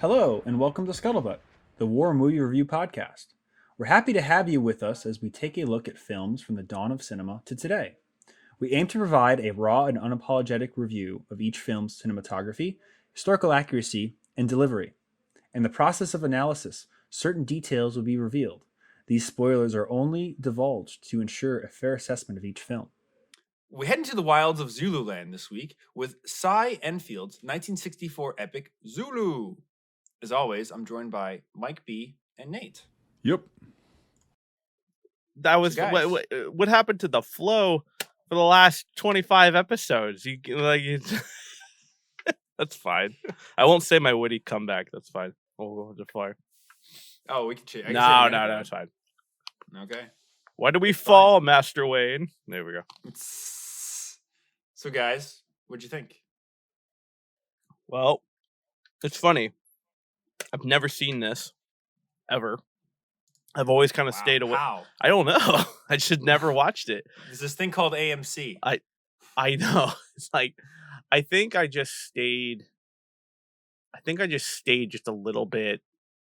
Hello, and welcome to Scuttlebutt, the War Movie Review Podcast. We're happy to have you with us as we take a look at films from the dawn of cinema to today. We aim to provide a raw and unapologetic review of each film's cinematography, historical accuracy, and delivery. In the process of analysis, certain details will be revealed. These spoilers are only divulged to ensure a fair assessment of each film. We head into the wilds of Zululand this week with Cy Enfield's 1964 epic Zulu. As always, I'm joined by Mike B and Nate. Yep. That was what happened to the flow for the last 25 episodes. That's fine. I won't say my witty comeback. That's fine. We'll go to fire. Oh, we can change. No, it's fine. Okay. Why do we fall, Master Wayne? There we go. So, guys, what'd you think? Well, it's funny. I've never seen this ever. I've always kind of stayed away. How? I don't know. I just never watched it. There's this thing called AMC. I know. It's like I think I just stayed just a little bit.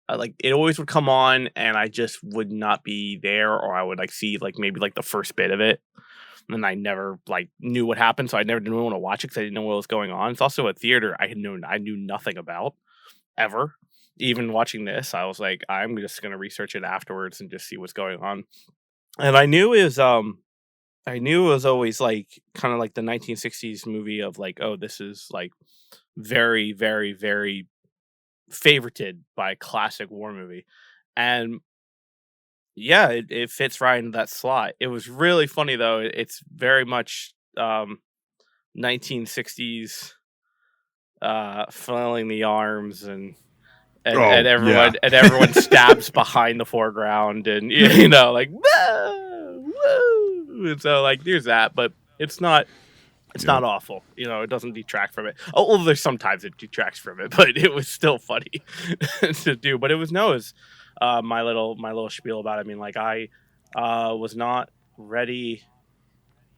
Like it always would come on, and I just would not be there, or I would see maybe the first bit of it, and I never knew what happened, so I never didn't want to watch it because I didn't know what was going on. It's also a theater I knew nothing about ever. Even watching this, I was like, I'm just gonna research it afterwards and just see what's going on. And I knew it was always kind of like the 1960s movie of oh, this is very, very, very favorited by a classic war movie. And yeah, it fits right into that slot. It was really funny though. It's very much 1960s flailing the arms and everyone stabs behind the foreground and whoa, whoa. And so there's that, but it's not awful. It doesn't detract from it. Oh, well, there's sometimes it detracts from it, but it was still funny to do. But it was my little spiel about it. I mean, I was not ready.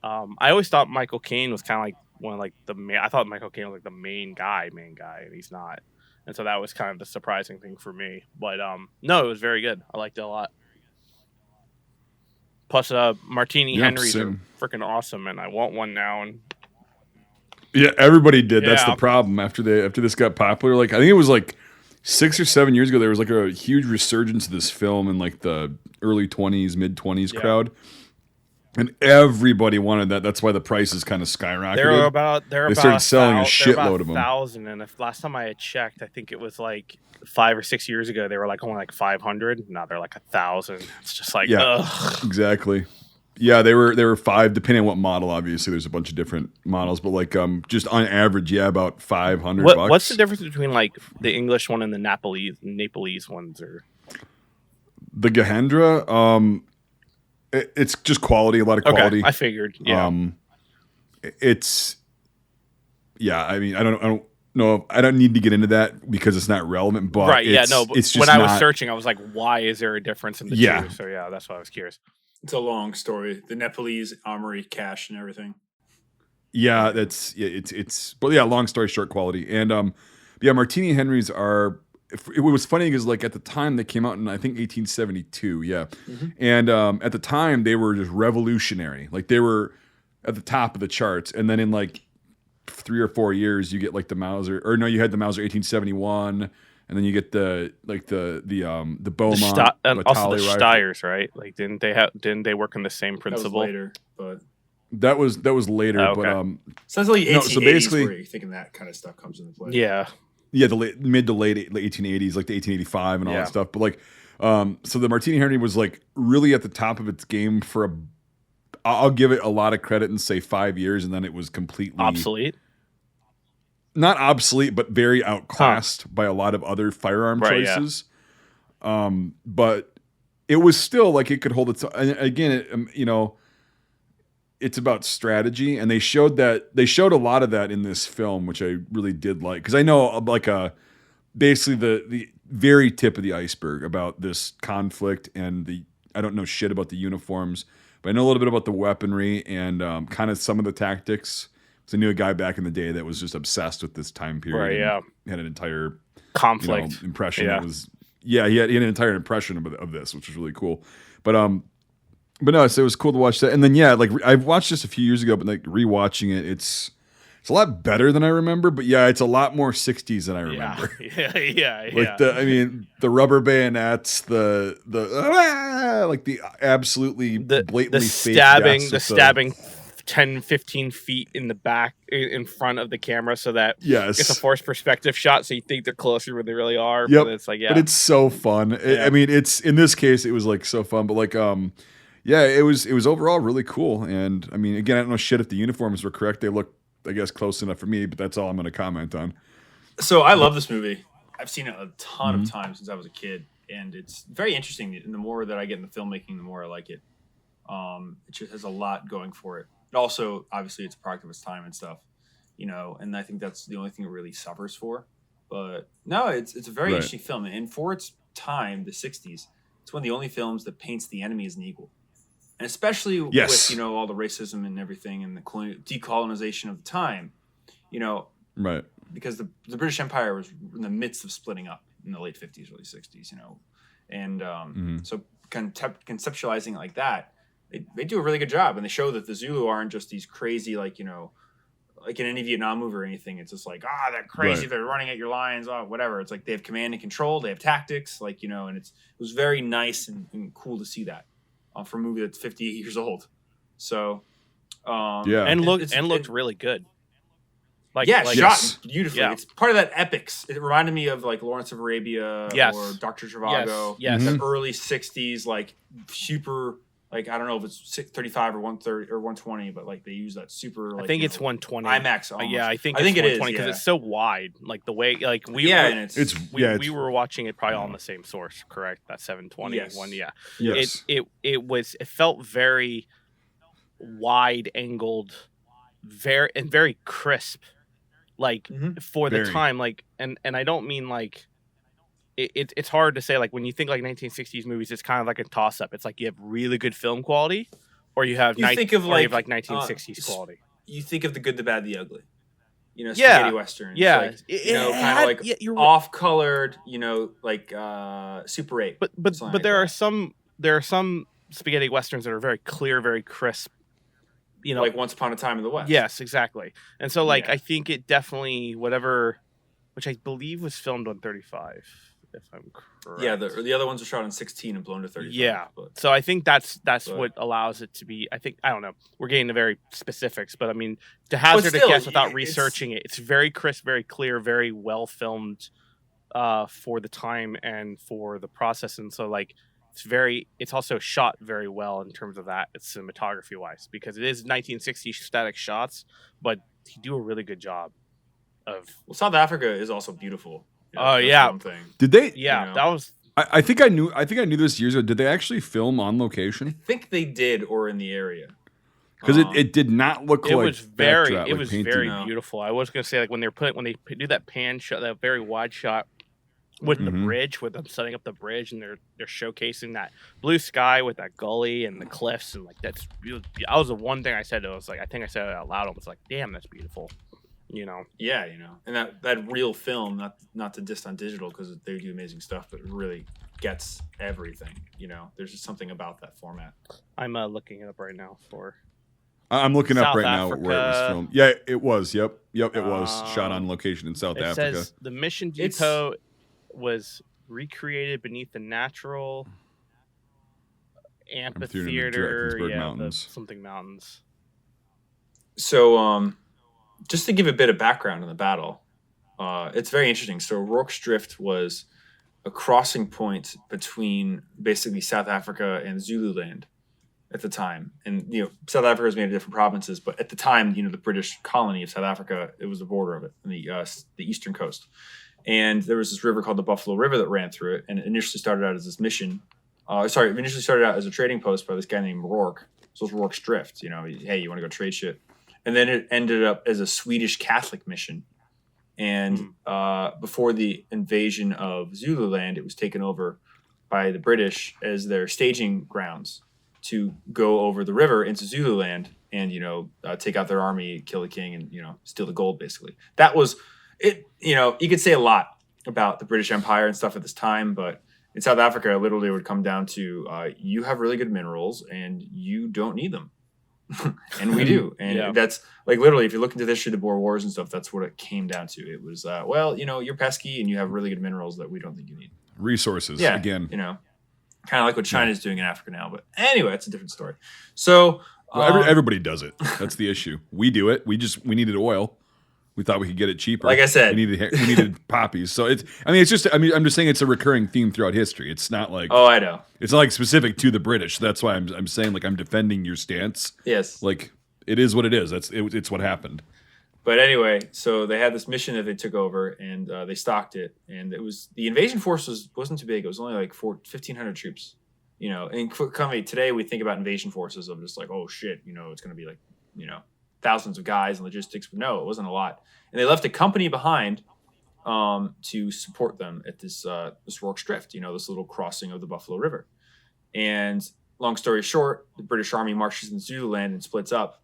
I always thought Michael Caine was kind of one of the main. I thought Michael Caine was the main guy, and he's not. And so that was kind of the surprising thing for me. But no, it was very good. I liked it a lot. Plus, Martini Henrys are freaking awesome, and I want one now. And yeah, everybody did. Yeah. That's the problem. After this got popular, I think it was 6 or 7 years ago, there was a huge resurgence of this film in the early 20s, mid 20s crowd. And everybody wanted that. That's why the prices kind of skyrocketed. They started selling a shitload of them. 1,000, and if last time I had checked, I think it was 5 or 6 years ago. They were only 500. Now they're 1,000. It's just ugh. Exactly. Yeah, they were 5, depending on what model. Obviously, there's a bunch of different models, but just on average, about $500. What's the difference between the English one and the Nepalese ones, or the Gahendra? It's just quality, a lot of quality. Okay, I figured. Yeah. I mean, I don't know. I don't need to get into that because it's not relevant. But right, yeah, no. But it's just when I was searching, I was like, why is there a difference in the two? So yeah, that's why I was curious. It's a long story. The Nepalese armory cache and everything. Yeah, it's. But yeah, long story short, quality and Martini Henrys are. It was funny because at the time they came out in I think 1872, and at the time they were just revolutionary. They were at the top of the charts, and then in 3 or 4 years you get the Mauser, or no, you had the Mauser 1871, and then you get the Beaumont, also the Steyrs, right? Didn't they work on the same principle? That was later, but that was later. Oh, okay. But sounds like 1880s so basically, where you're thinking that kind of stuff comes into play. Yeah. Yeah, the mid to late 1880s, the 1885 and all that stuff. But so the Martini Henry was really at the top of its game for I'll give it a lot of credit and say 5 years, and then it was completely obsolete. Not obsolete, but very outclassed by a lot of other firearm choices. Yeah. But it was still it could hold its. And again, it's about strategy, and they showed a lot of that in this film, which I really did like, because I know basically the very tip of the iceberg about this conflict, and I don't know shit about the uniforms, but I know a little bit about the weaponry and kind of some of the tactics. So I knew a guy back in the day that was just obsessed with this time period. Right, yeah. Had an entire conflict impression. Yeah. That was he had an entire impression of this, which was really cool. But no, so it was cool to watch that. And then like I've watched this a few years ago, but like rewatching it, it's a lot better than I remember. But yeah, it's a lot more 60s than I remember. Yeah. Like the rubber bayonets, the like the absolutely blatantly the fake stabbing 10, 15 feet in the back in front of the camera, so that it's a forced perspective shot, so you think they're closer where they really are. Yep. But it's like but it's so fun. I mean, it's in this case it was like so fun, but like it was overall really cool. And I mean, again, I don't know shit if the uniforms were correct. They look, I guess, close enough for me, but that's all I'm going to comment on. So I love this movie. I've seen it a ton of times since I was a kid, and it's very interesting. And the more that I get into filmmaking, the more I like it. It just has a lot going for it. Also, obviously, it's a product of its time and stuff, and I think that's the only thing it really suffers for. But no, it's a very interesting film. And for its time, the 60s, it's one of the only films that paints the enemy as an equal. And especially with, all the racism and everything and the decolonization of the time, Right. Because the British Empire was in the midst of splitting up in the late 50s, early 60s, And so conceptualizing it like that, they do a really good job. And they show that the Zulu aren't just these crazy, like in any Vietnam movie or anything. It's just like, they're crazy. Right. They're running at your lines, whatever. It's like they have command and control. They have tactics, and it was very nice and cool to see that for a movie that's 58 years old. So, and looked really good. Shot beautifully. Yeah. It's part of that epics. It reminded me of like Lawrence of Arabia or Dr. Zhivago. Yes. That early 60s, like super. Like I don't know if it's 35 or 130 or 120, but like they use that super. Like, I think it's 120 IMAX. Almost. I think it is because it's so wide. Like the way, like we were watching it probably all on the same source. Correct? That 720 one. Yeah. Yes. It felt very wide angled, very crisp, like for the time. Like and I don't mean like. It's hard to say, like when you think like 1960s movies, it's kind of like a toss up. It's like you have really good film quality, or you have 1960s quality. You think of The Good, the Bad, the Ugly, spaghetti westerns, kind of like off colored, like Super 8. But there are some spaghetti westerns that are very clear, very crisp. Like Once Upon a Time in the West. Yes, exactly. And so like I think it definitely which I believe was filmed on 35. If I'm correct. Yeah, the other ones are shot on 16 and blown to 35. Yeah, so I think that's what allows it to be. I don't know. We're getting to very specifics, but I mean, to hazard a guess without researching it, it's very crisp, very clear, very well filmed for the time and for the process. And so like it's also shot very well in terms of that. It's cinematography wise because it is 1960s static shots, but he do a really good job of. Well, South Africa is also beautiful. Did they? Yeah, that was. I think I knew this years ago. Did they actually film on location? I think they did, or in the area. Because it did not look like it was very painting. beautiful. I was going to say like when they do that pan shot, that very wide shot with the bridge, with them setting up the bridge, and they're showcasing that blue sky with that gully and the cliffs, and like that was the one thing I said. It was like I think I said it out loud. I was like, "Damn, that's beautiful." And that real film, not to diss on digital because they do amazing stuff, but it really gets everything. There's just something about that format. I'm looking it up right now I'm looking up South right Africa. now where it was filmed. Yeah, it was. Yep, it was shot on location in South Africa. It says the Mission Depot was recreated beneath the natural amphitheater, something mountains. So, just to give a bit of background on the battle, it's very interesting. So Rourke's Drift was a crossing point between basically South Africa and Zululand at the time. And, South Africa was made of different provinces, but at the time, the British colony of South Africa, it was the border of it, on the eastern coast. And there was this river called the Buffalo River that ran through it. And it initially started out as this mission. It initially started out as a trading post by this guy named Rourke. So it was Rourke's Drift, hey, you want to go trade shit? And then it ended up as a Swedish Catholic mission. And before the invasion of Zululand, it was taken over by the British as their staging grounds to go over the river into Zululand and, take out their army, kill the king, and, steal the gold, basically. That was it. You could say a lot about the British Empire and stuff at this time, but in South Africa, literally it would come down to you have really good minerals and you don't need them. And we do. And that's like literally, if you look into the history of the Boer Wars and stuff, that's what it came down to. It was, well, you're pesky and you have really good minerals that we don't think you need. Resources, yeah, again. Kind of like what China's doing in Africa now. But anyway, it's a different story. So everybody does it. That's the issue. We do it. We needed oil. We thought we could get it cheaper. Like I said, we needed poppies. So I'm just saying it's a recurring theme throughout history. It's not like, oh, I know. It's not like specific to the British. That's why I'm saying like I'm defending your stance. Yes. Like it is what it is. It's what happened. But anyway, so they had this mission that they took over and they stocked it, and it was the invasion force wasn't too big. It was only like 1,500 troops. And today we think about invasion forces of just like, oh shit, it's going to be like, thousands of guys and logistics. But no, it wasn't a lot. And they left a company behind to support them at this Rourke Drift, this little crossing of the Buffalo River. And long story short, the British Army marches in Zululand and splits up.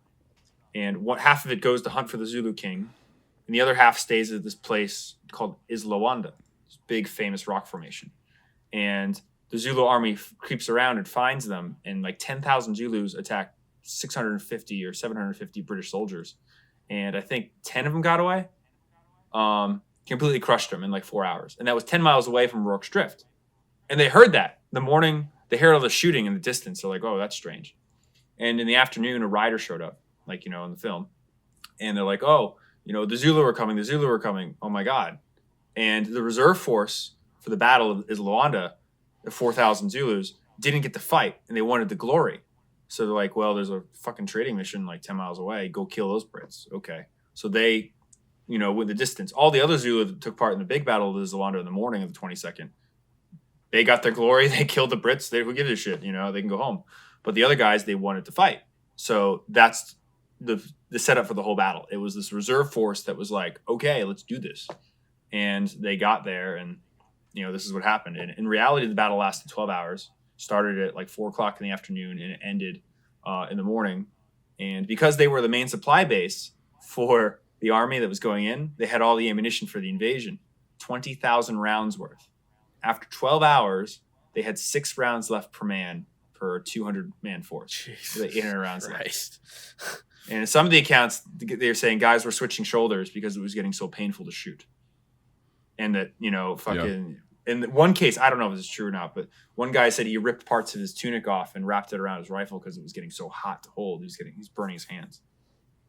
And half of it goes to hunt for the Zulu king, and the other half stays at this place called Islawanda, this big famous rock formation. And the Zulu army creeps around and finds them, and like 10,000 Zulus attack 650 or 750 British soldiers, and I think 10 of them got away. Completely crushed them in like 4 hours, and that was 10 miles away from Rourke's Drift. And they heard that the morning they heard all the shooting in the distance. They're like, "Oh, that's strange." And in the afternoon, a rider showed up, like in the film, and they're like, "Oh, the Zulu are coming. The Zulu are coming. Oh my god!" And the reserve force for the Battle of Islawanda, the 4,000 Zulus, didn't get to fight, and they wanted the glory. So they're like, well, there's a fucking trading mission like 10 miles away. Go kill those Brits. Okay. So they, with the distance, all the other Zulu that took part in the big battle of Islawanda in the morning of the 22nd, they got their glory. They killed the Brits. Who gives a shit? They can go home. But the other guys, they wanted to fight. So that's the setup for the whole battle. It was this reserve force that was like, okay, let's do this. And they got there, and this is what happened. And in reality, the battle lasted 12 hours. Started at like 4:00 in the afternoon, and it ended in the morning. And because they were the main supply base for the army that was going in, they had all the ammunition for the invasion, 20,000 rounds worth. After 12 hours, they had 6 rounds left per man per 200-man force. So 800 rounds left. And in some of the accounts, they're saying guys were switching shoulders because it was getting so painful to shoot. And that, in one case, I don't know if this is true or not, but one guy said he ripped parts of his tunic off and wrapped it around his rifle because it was getting so hot to hold. He's burning his hands.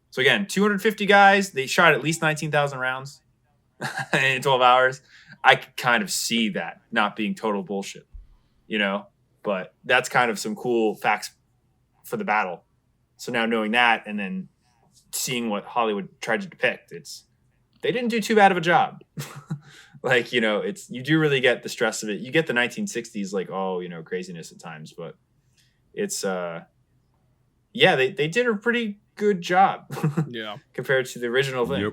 So again, 250 guys, they shot at least 19,000 rounds in 12 hours. I could kind of see that not being total bullshit, but that's kind of some cool facts for the battle. So now knowing that and then seeing what Hollywood tried to depict, they didn't do too bad of a job. Like, you do really get the stress of it. You get the 1960s, like, craziness at times, but it's, they did a pretty good job. Yeah. Compared to the original thing.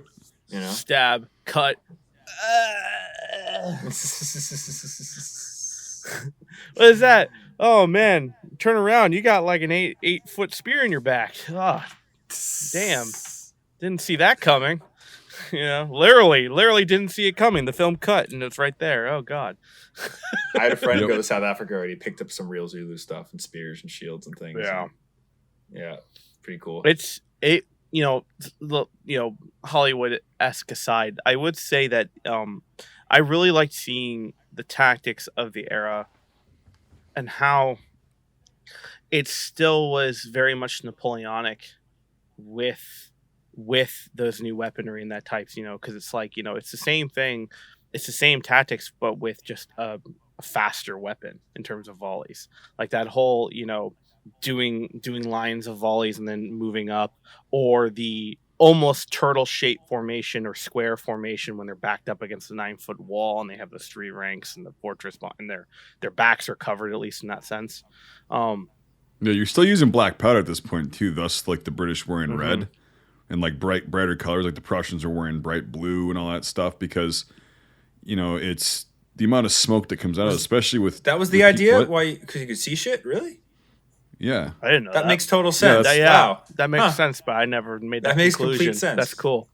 Yep. Stab, cut. What is that? Oh man, turn around. You got like an 8-foot spear in your back. Oh, damn. Didn't see that coming. Literally didn't see it coming. The film cut and it's right there. Oh God. I had a friend go to South Africa and he picked up some real Zulu stuff and spears and shields and things. Yeah. Yeah. Pretty cool. Hollywood-esque aside, I would say that I really liked seeing the tactics of the era and how it still was very much Napoleonic with those new weaponry and that types, because it's like, it's the same thing. It's the same tactics, but with just a faster weapon in terms of volleys. Like that whole, doing lines of volleys and then moving up, or the almost turtle shaped formation or square formation when they're backed up against a 9-foot wall and they have those 3 ranks and the fortress and their backs are covered, at least in that sense. Yeah, you're still using black powder at this point too, thus like the British were in red and like brighter colors, like the Prussians are wearing bright blue and all that stuff, because it's the amount of smoke that comes out of it, especially with that was the idea. Why? Because you could see shit, really. Yeah, I didn't know that. That makes total sense. Wow, that makes sense, but I never made that conclusion. Complete sense. That's cool.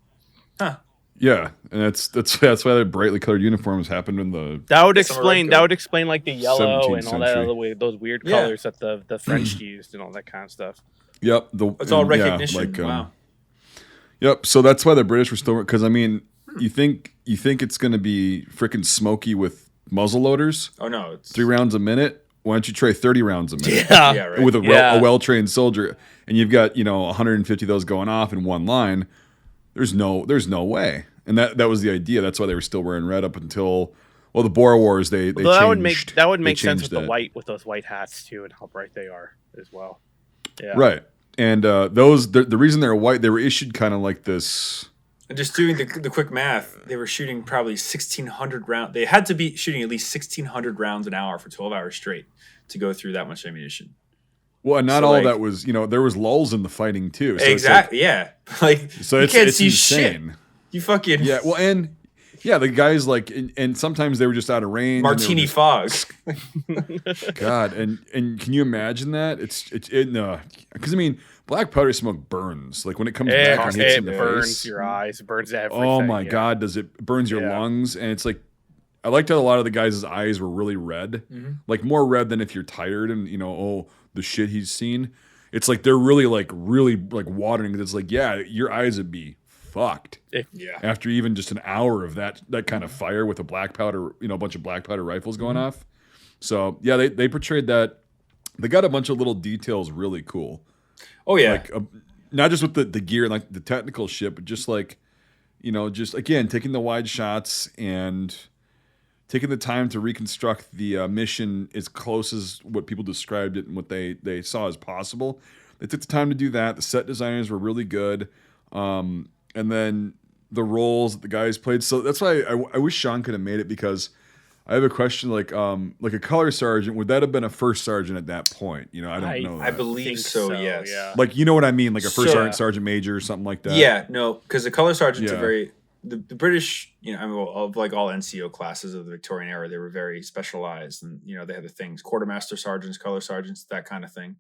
Huh? Yeah, and that's why the brightly colored uniforms happened in the That would Yeah, some explain. red That coat. would explain like the yellow 17th and all that century. other way, those weird Yeah. colors that the French used and all that kind of stuff. Yep. It's all and, yeah, recognition. Wow. Yep. So that's why the British were still, because I mean, you think it's going to be freaking smoky with muzzle loaders, Oh no, it's 3 rounds a minute. Why don't you try 30 rounds a minute Yeah. yeah, right. with a Yeah. well-trained soldier, and you've got 150 of those going off in one line? There's no way, and that was the idea. That's why they were still wearing red up until the Boer Wars. They Well, changed. that would they make sense changed with that. with those white hats too, and how bright they are as well. Yeah. Right. And the reason they're white, they were issued kind of like this. And just doing the quick math, they were shooting probably 1,600 rounds. They had to be shooting at least 1,600 rounds an hour for 12 hours straight to go through that much ammunition. Well, and not So, all like- that was, there was lulls in the fighting too. So Exactly. Yeah. Like So you it's, can't it's see insane. shit. You fucking Yeah. Well, and yeah, the guys like, and sometimes they were just out of range. and they were martini just- fog. God, and can you imagine that? It's because I mean, black powder smoke burns. Like when it comes back and hits It in the burns face. your eyes. It burns everything. Oh my yeah. God, does it burns your Yeah. lungs? And it's like, I liked how a lot of the guys' eyes were really red, like more red than if you're tired and the shit he's seen. It's like they're really watering. It's like, yeah, your eyes would be fucked Yeah. after even just an hour of that kind of fire with a black powder, a bunch of black powder rifles going off. So yeah, they portrayed that. They got a bunch of little details really cool. Oh yeah. Like not just with the gear and like the technical shit, but just like just again taking the wide shots and taking the time to reconstruct the mission as close as what people described it and what they saw as possible. They took the time to do that. The set designers were really good, and then the roles that the guys played. So that's why I wish Sean could have made it, because I have a question like a color sergeant, would that have been a first sergeant at that point? I don't know. I That. believe Think so. so, Yes. yeah. Like, you know what I mean? Like a first So- sergeant, sergeant major, or something like that. Yeah. No, because the color sergeants Yeah. are very the British. Of like all NCO classes of the Victorian era, they were very specialized, and they had the things: quartermaster sergeants, color sergeants, that kind of thing.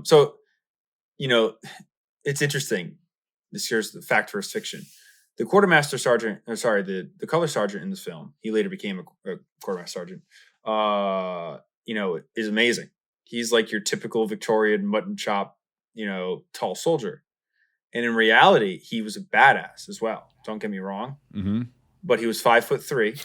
So, it's interesting. Here's the fact versus fiction. The quartermaster sergeant, the color sergeant in this film, he later became a quartermaster sergeant. Is amazing. He's like your typical Victorian mutton chop, tall soldier. And in reality, he was a badass as well. Don't get me wrong. Mm-hmm. But he was 5'3".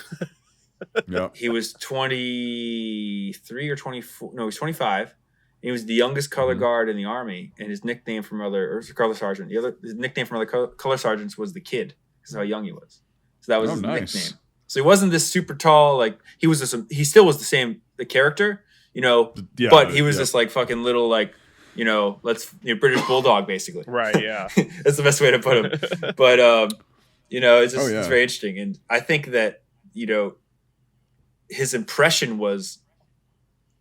Yeah. He was 23 or 24. No, he was 25. He was the youngest color guard in the army, and his nickname from color sergeant. His nickname from other color sergeants was the Kid, because of how young he was. So that was his nice. nickname. So he wasn't this super tall, like he still was the character, Yeah, but he was yeah. this like fucking little like, British bulldog basically. Right. Yeah. That's the best way to put him. But it's just yeah. it's very interesting, and I think that his impression was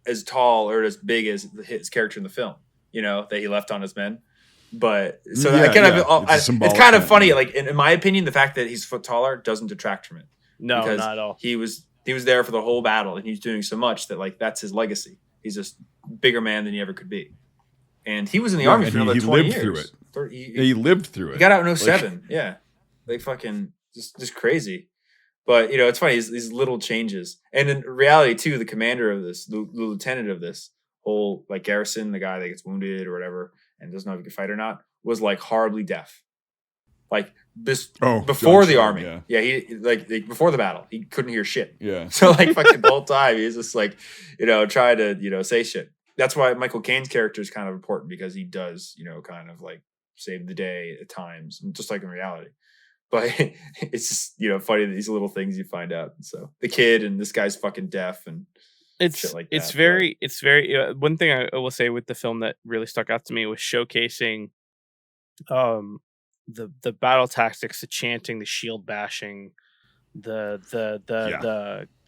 as tall or as big as his character in the film, that he left on his men. But so Yeah, I kind yeah. of It's a it's symbolic kind of thing, funny. yeah. Like in my opinion, the fact that he's a foot taller doesn't detract from it. No, Because not at all. He was there for the whole battle, and he's doing so much that like that's his legacy. He's just bigger man than he ever could be. And he was in the army and for another he 20 lived years. through it. 30 Yeah, he lived through it. he got out in 07. Yeah. Like fucking just crazy. But it's funny, these little changes. And in reality too, the commander of this, the lieutenant of this whole like garrison, the guy that gets wounded or whatever and doesn't know if he can fight or not, was like horribly deaf. Like this before John the Shaw, army. Yeah, he like before the battle, he couldn't hear shit. Yeah. So like fucking the whole time he's just like, trying to, say shit. That's why Michael Caine's character is kind of important, because he does, kind of like save the day at times, just like in reality. But it's just, funny that these little things you find out. So the Kid and this guy's fucking deaf and shit like that. It's very one thing I will say with the film that really stuck out to me was showcasing the battle tactics, the chanting, the shield bashing, the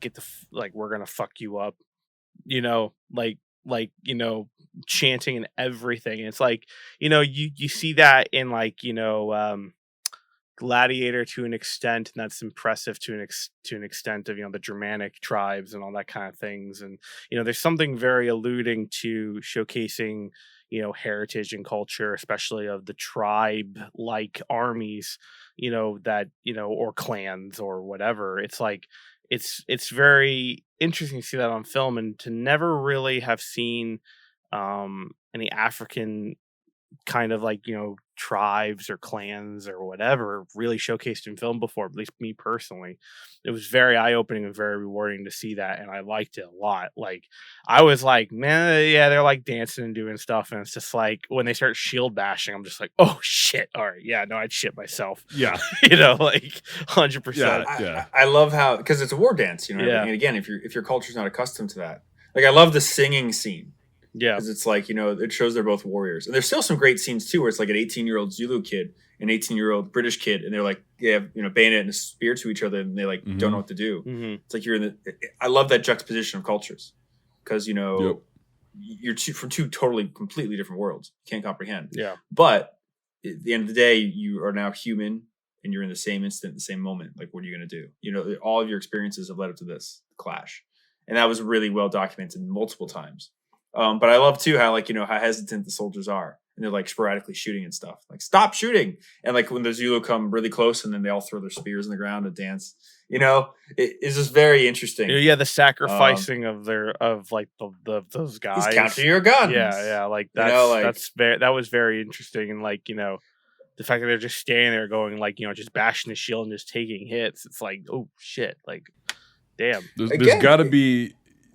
get the like we're gonna fuck you up, chanting and everything. And it's like, you see that in like, Gladiator to an extent, and that's impressive to an extent of the Germanic tribes and all that kind of things. And there's something very alluding to showcasing heritage and culture, especially of the tribe like armies, that, or clans or whatever. It's like, it's very interesting to see that on film, and to never really have seen any African kind of like tribes or clans or whatever really showcased in film before, at least me personally. It was very eye-opening and very rewarding to see that, and I liked it a lot. Like, I was like, man, yeah, they're like dancing and doing stuff, and it's just like when they start shield bashing, I'm just like, oh shit, all right, yeah, no, I'd shit myself. Yeah. Like 100%. Yeah. I love how, because it's a war dance, and again, if your culture's not accustomed to that, like, I love the singing scene. Yeah, because it's like, it shows they're both warriors, and there's still some great scenes too, where it's like an 18-year-old Zulu kid, an 18-year-old British kid, and they're like, they have bayonet and a spear to each other, and they like don't know what to do. It's like I love that juxtaposition of cultures, because you're from two totally completely different worlds you can't comprehend. Yeah, but at the end of the day, you are now human, and you're in the same instant, the same moment. Like, what are you going to do? All of your experiences have led up to this clash, and that was really well documented multiple times. But I love too how how hesitant the soldiers are, and they're like sporadically shooting and stuff. Like, stop shooting! And like when the Zulu come really close, and then they all throw their spears in the ground and dance. It's just very interesting. Yeah, the sacrificing of those guys. He's counting your guns. Yeah, like that was very interesting, and like the fact that they're just standing there going like just bashing the shield and just taking hits. It's like, oh shit, like damn. There's got to be.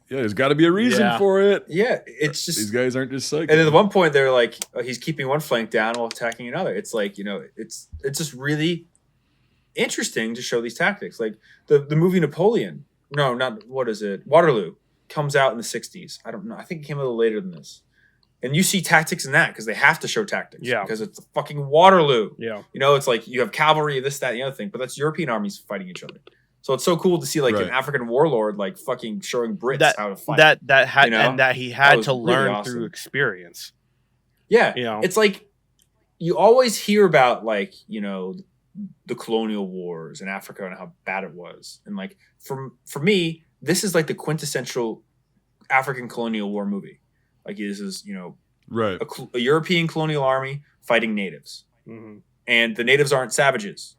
Yeah, there's got to be a reason for it. Yeah, it's just these guys aren't just psychic. And then at one point they're like, he's keeping one flank down while attacking another. It's like it's just really interesting to show these tactics. Like the movie Napoleon. No, not what is it? Waterloo comes out in the 60s. I don't know. I think it came a little later than this. And you see tactics in that because they have to show tactics. Yeah, because it's the fucking Waterloo. Yeah, it's like you have cavalry, this, that, and the other thing, but that's European armies fighting each other. So it's so cool to see like an African warlord like fucking showing Brits how to fight. And that he had to learn really awesome. Through experience. Yeah, it's like you always hear about like the colonial wars in Africa and how bad it was, and like for me, this is like the quintessential African colonial war movie. Like this is a European colonial army fighting natives, and the natives aren't savages;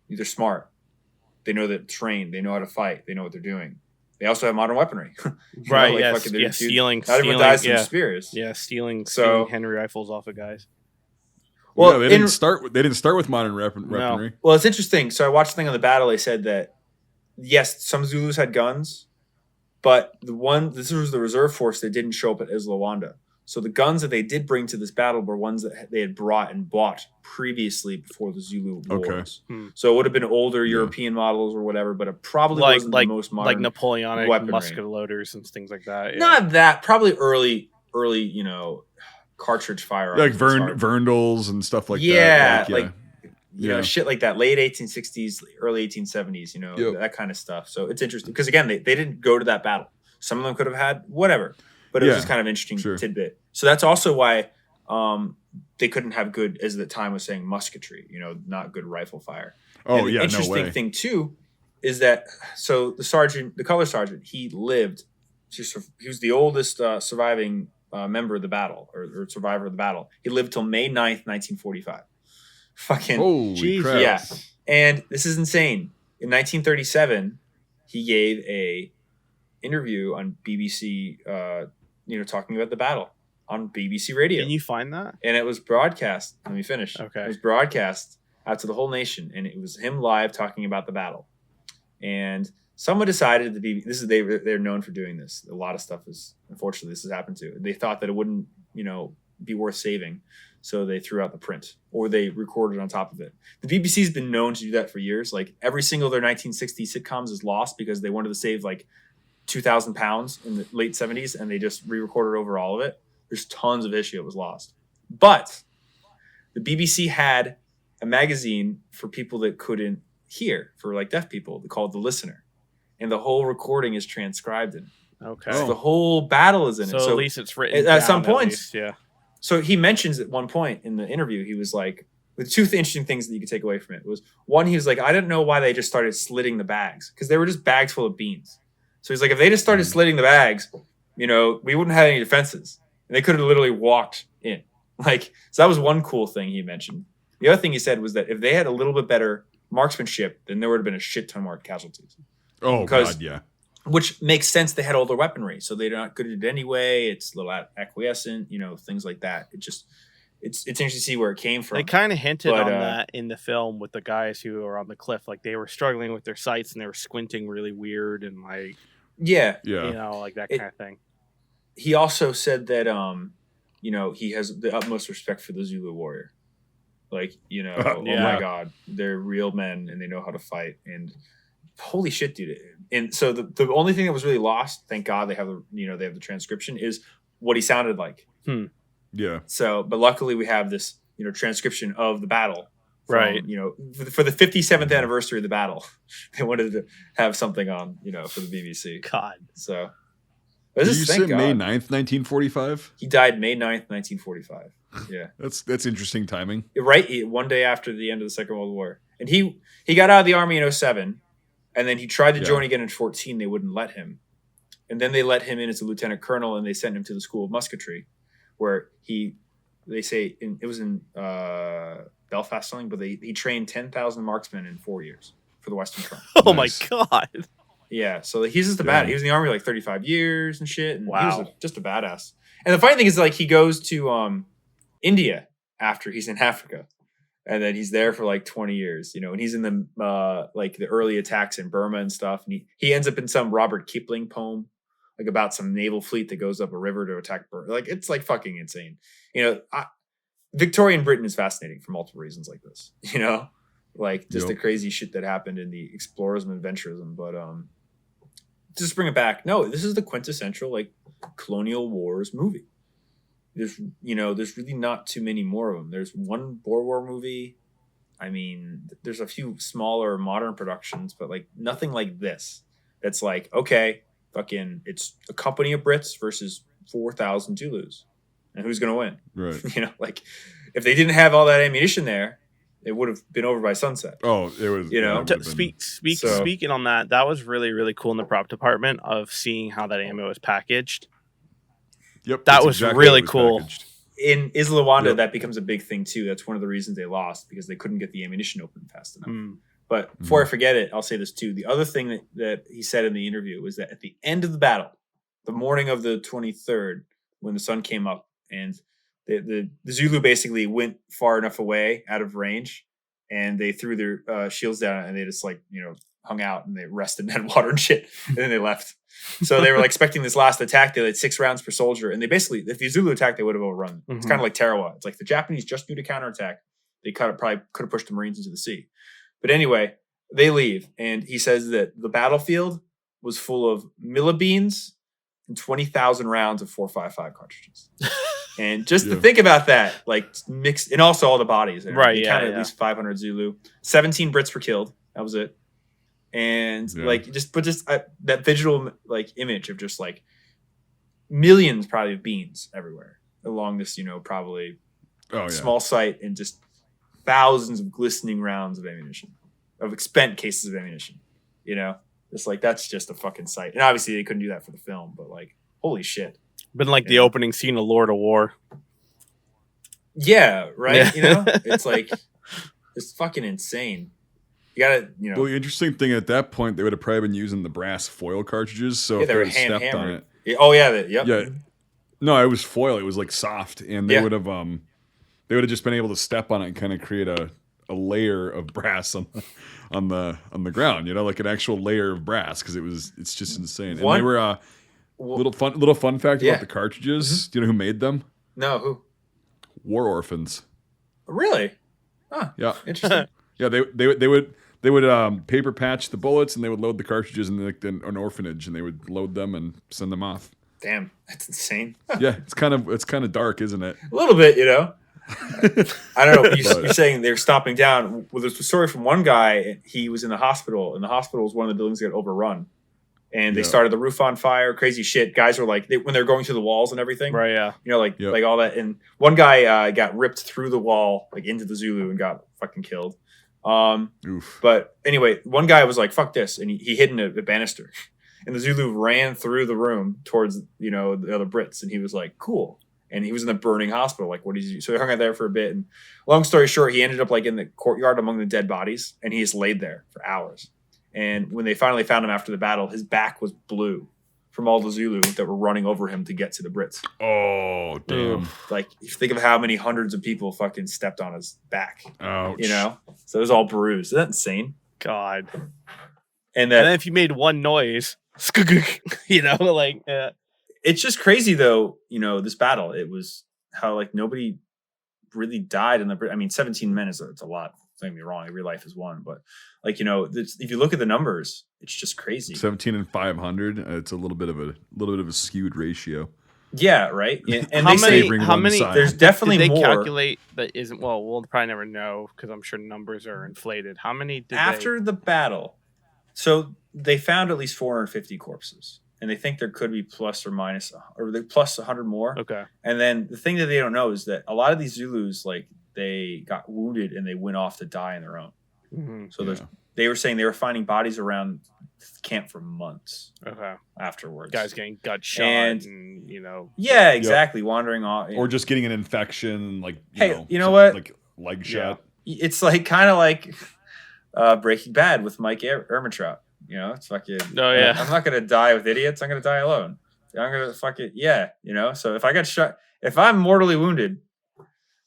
they're smart. They know the terrain. They know how to fight. They know what they're doing. They also have modern weaponry. Right, stealing. Not everyone dies from spears. Yeah, stealing Henry rifles off of guys. Well, they didn't start with modern weaponry. No. Well, it's interesting. So I watched the thing on the battle. They said that, yes, some Zulus had guns, but this was the reserve force that didn't show up at Islawanda. So the guns that they did bring to this battle were ones that they had brought and bought previously before the Zulu Wars. So it would have been older European models or whatever, but it probably wasn't the most modern, like Napoleonic weaponry. musket loaders and things like that. Yeah. Not that, probably early, cartridge firearms. Like Verndals and stuff like that. Shit like that. Late 1860s, early 1870s, that kind of stuff. So it's interesting because again, they didn't go to that battle. Some of them could have had whatever. But it was just kind of interesting tidbit. So that's also why they couldn't have good, as the time was saying, musketry, not good rifle fire. Oh, and the interesting thing, too, is that, so the color sergeant, he lived, he was the oldest surviving member of the battle, or survivor of the battle. He lived till May 9th, 1945. Fucking. Holy crap. Yeah. And this is insane. In 1937, he gave a interview on BBC, talking about the battle on BBC Radio. Can you find that? And it was broadcast. Let me finish. Okay. It was broadcast out to the whole nation, and it was him live talking about the battle. And someone decided to be. They're known for doing this. A lot of stuff is, unfortunately, this has happened to. They thought that it wouldn't, be worth saving, so they threw out the print or they recorded on top of it. The BBC's been known to do that for years. Like every single of their 1960 sitcoms is lost because they wanted to save like 2,000 pounds in the late 70s, and they just re-recorded over all of it. There's tons of issue that was lost. But the BBC had a magazine for people that couldn't hear, for like deaf people, called The Listener. And the whole recording is transcribed in it. Okay. So the whole battle is in it. So at least it's written at some points. Yeah. So he mentions at one point in the interview, he was like, the two interesting things that you could take away from it was, one, he was like, I didn't know why they just started slitting the bags, because they were just bags full of beans. So he's like, if they just started slitting the bags, we wouldn't have any defenses. And they could have literally walked in. Like, so that was one cool thing he mentioned. The other thing he said was that if they had a little bit better marksmanship, then there would have been a shit ton more casualties. Oh, God, yeah. Which makes sense. They had all their weaponry, so they're not good at it anyway. It's a little acquiescent, things like that. It's interesting to see where it came from. They kind of hinted on that in the film with the guys who were on the cliff. Like, they were struggling with their sights and they were squinting really weird and like, yeah, like that kind of thing. He also said that, he has the utmost respect for the Zulu warrior. Like, oh my God, they're real men and they know how to fight. And holy shit, dude. And so the only thing that was really lost, thank God they have the transcription, is what he sounded like. Yeah. So, but luckily we have this, transcription of the battle. From, right. For the 57th anniversary of the battle, they wanted to have something on, for the BBC. God. So. Did you say May 9th, 1945? He died May 9th, 1945. Yeah. That's interesting timing. Right. One day after the end of the Second World War. And he got out of the army in 2007. And then he tried to join again in 2014. They wouldn't let him. And then they let him in as a lieutenant colonel, and they sent him to the School of Musketry, where they say it was in Belfast something, but he trained 10,000 marksmen in 4 years for the Western Front. Oh my God. Yeah, so he's just a bad. He was in the army like 35 years and shit. And wow. He was just a badass. And the funny thing is, like, he goes to India after he's in Africa. And then he's there for like 20 years, and he's in the like the early attacks in Burma and stuff. And he ends up in some Robert Kipling poem, like about some naval fleet that goes up a river to attack Burma. Like, it's like fucking insane. Victorian Britain is fascinating for multiple reasons like this, like just the crazy shit that happened in the explorism and adventurism. But just bring it back. No, this is the quintessential like colonial wars movie. There's really not too many more of them. There's one Boer War movie. I mean, there's a few smaller modern productions, but like nothing like this. That's like, okay, fucking, it's a company of Brits versus 4,000 Zulus, and who's gonna win? Right. Like if they didn't have all that ammunition there, it would have been over by sunset. Oh, it was. Speaking on that was really, really cool in the prop department of seeing how that ammo was packaged. Yep, that was exactly really cool. Packaged. In Isla Wanda, that becomes a big thing too. That's one of the reasons they lost, because they couldn't get the ammunition open fast enough. But before I forget it, I'll say this too. The other thing that he said in the interview was that at the end of the battle, the morning of the 23rd, when the sun came up, and the Zulu basically went far enough away out of range, and they threw their shields down, and they just hung out and they rested and had water and shit, and then they left. So they were like expecting this last attack. They had 6 rounds per soldier, and they basically, if the Zulu attacked, they would have overrun. It's kind of like Tarawa. It's like the Japanese just knew to counterattack. They probably could have pushed the Marines into the sea. But anyway, they leave, and he says that the battlefield was full of Milla beans and 20,000 rounds of 4.55 cartridges. And just to think about that, like mixed, and also all the bodies. There. Right, they counted at least 500 Zulu. 17 Brits were killed. That was it. And that visual like image of just like millions probably of beans everywhere along this, probably small site, and just thousands of glistening rounds of ammunition, of spent cases of ammunition, just like, that's just a fucking sight. And obviously they couldn't do that for the film, but like, holy shit. Been like the opening scene of Lord of War. Yeah. Right. It's like, it's fucking insane. You gotta, Well, the interesting thing at that point, they would have probably been using the brass foil cartridges. So if they would have stepped on it. Oh yeah. Yeah. No, it was foil. It was like soft, and they would have just been able to step on it and kind of create a layer of brass on the ground. Like an actual layer of brass, because it's just insane. And they were little fun fact about the cartridges. Do you know who made them? No, who? War orphans. Really? Huh. Yeah. Interesting. Yeah, they would paper patch the bullets, and they would load the cartridges in an orphanage, and they would load them and send them off. Damn, that's insane. Yeah, it's kind of dark, isn't it? A little bit, I don't know. You're saying they're stomping down. Well, there's a story from one guy. He was in the hospital, and the hospital was one of the buildings that got overrun, and they started the roof on fire. Crazy shit. Guys were like, when they're going through the walls and everything, right? Yeah, like all that. And one guy got ripped through the wall, like into the Zulu, and got fucking killed. But anyway, one guy was like, fuck this. And he hid in a banister, and the Zulu ran through the room towards, the other Brits. And he was like, cool. and he was in the burning hospital. Like, what did he do? So he hung out there for a bit. And long story short, he ended up like in the courtyard among the dead bodies, and he just laid there for hours. And when they finally found him after the battle, his back was blue from all the Zulu that were running over him to get to the Brits. Oh, damn. Like, if you think of how many hundreds of people fucking stepped on his back. Ouch. You know? So it was all bruised. Isn't that insane? God. And then if you made one noise, you know, like... It's just crazy, though, you know, this battle. It was how, like, nobody really died in the... I mean, 17 men it's a lot. Don't get me wrong. Every life is one. But, like, you know, if you look at the numbers, it's just crazy. 17 and 500. It's a little bit of a skewed ratio. Yeah, right. And how many? There's definitely did they more. Calculate that isn't. Well, we'll probably never know because I'm sure numbers are inflated. How many did after the battle? So they found at least 450 corpses, and they think there could be plus or minus, or plus 100 more. Okay. And then the thing that they don't know is that a lot of these Zulus, like, they got wounded and they went off to die on their own. Mm-hmm. So they were saying they were finding bodies around camp for months. Okay. Afterwards, guys getting gut shot and you know. Yeah, exactly. Wandering off, or just getting an infection, like you know what, like leg shot. It's like kind of like Breaking Bad with Mike Ehrmantraut. You know, it's fucking. Oh yeah. I'm not gonna die with idiots. I'm gonna die alone. I'm gonna fuck it. Yeah, you know. So if I get shot, if I'm mortally wounded,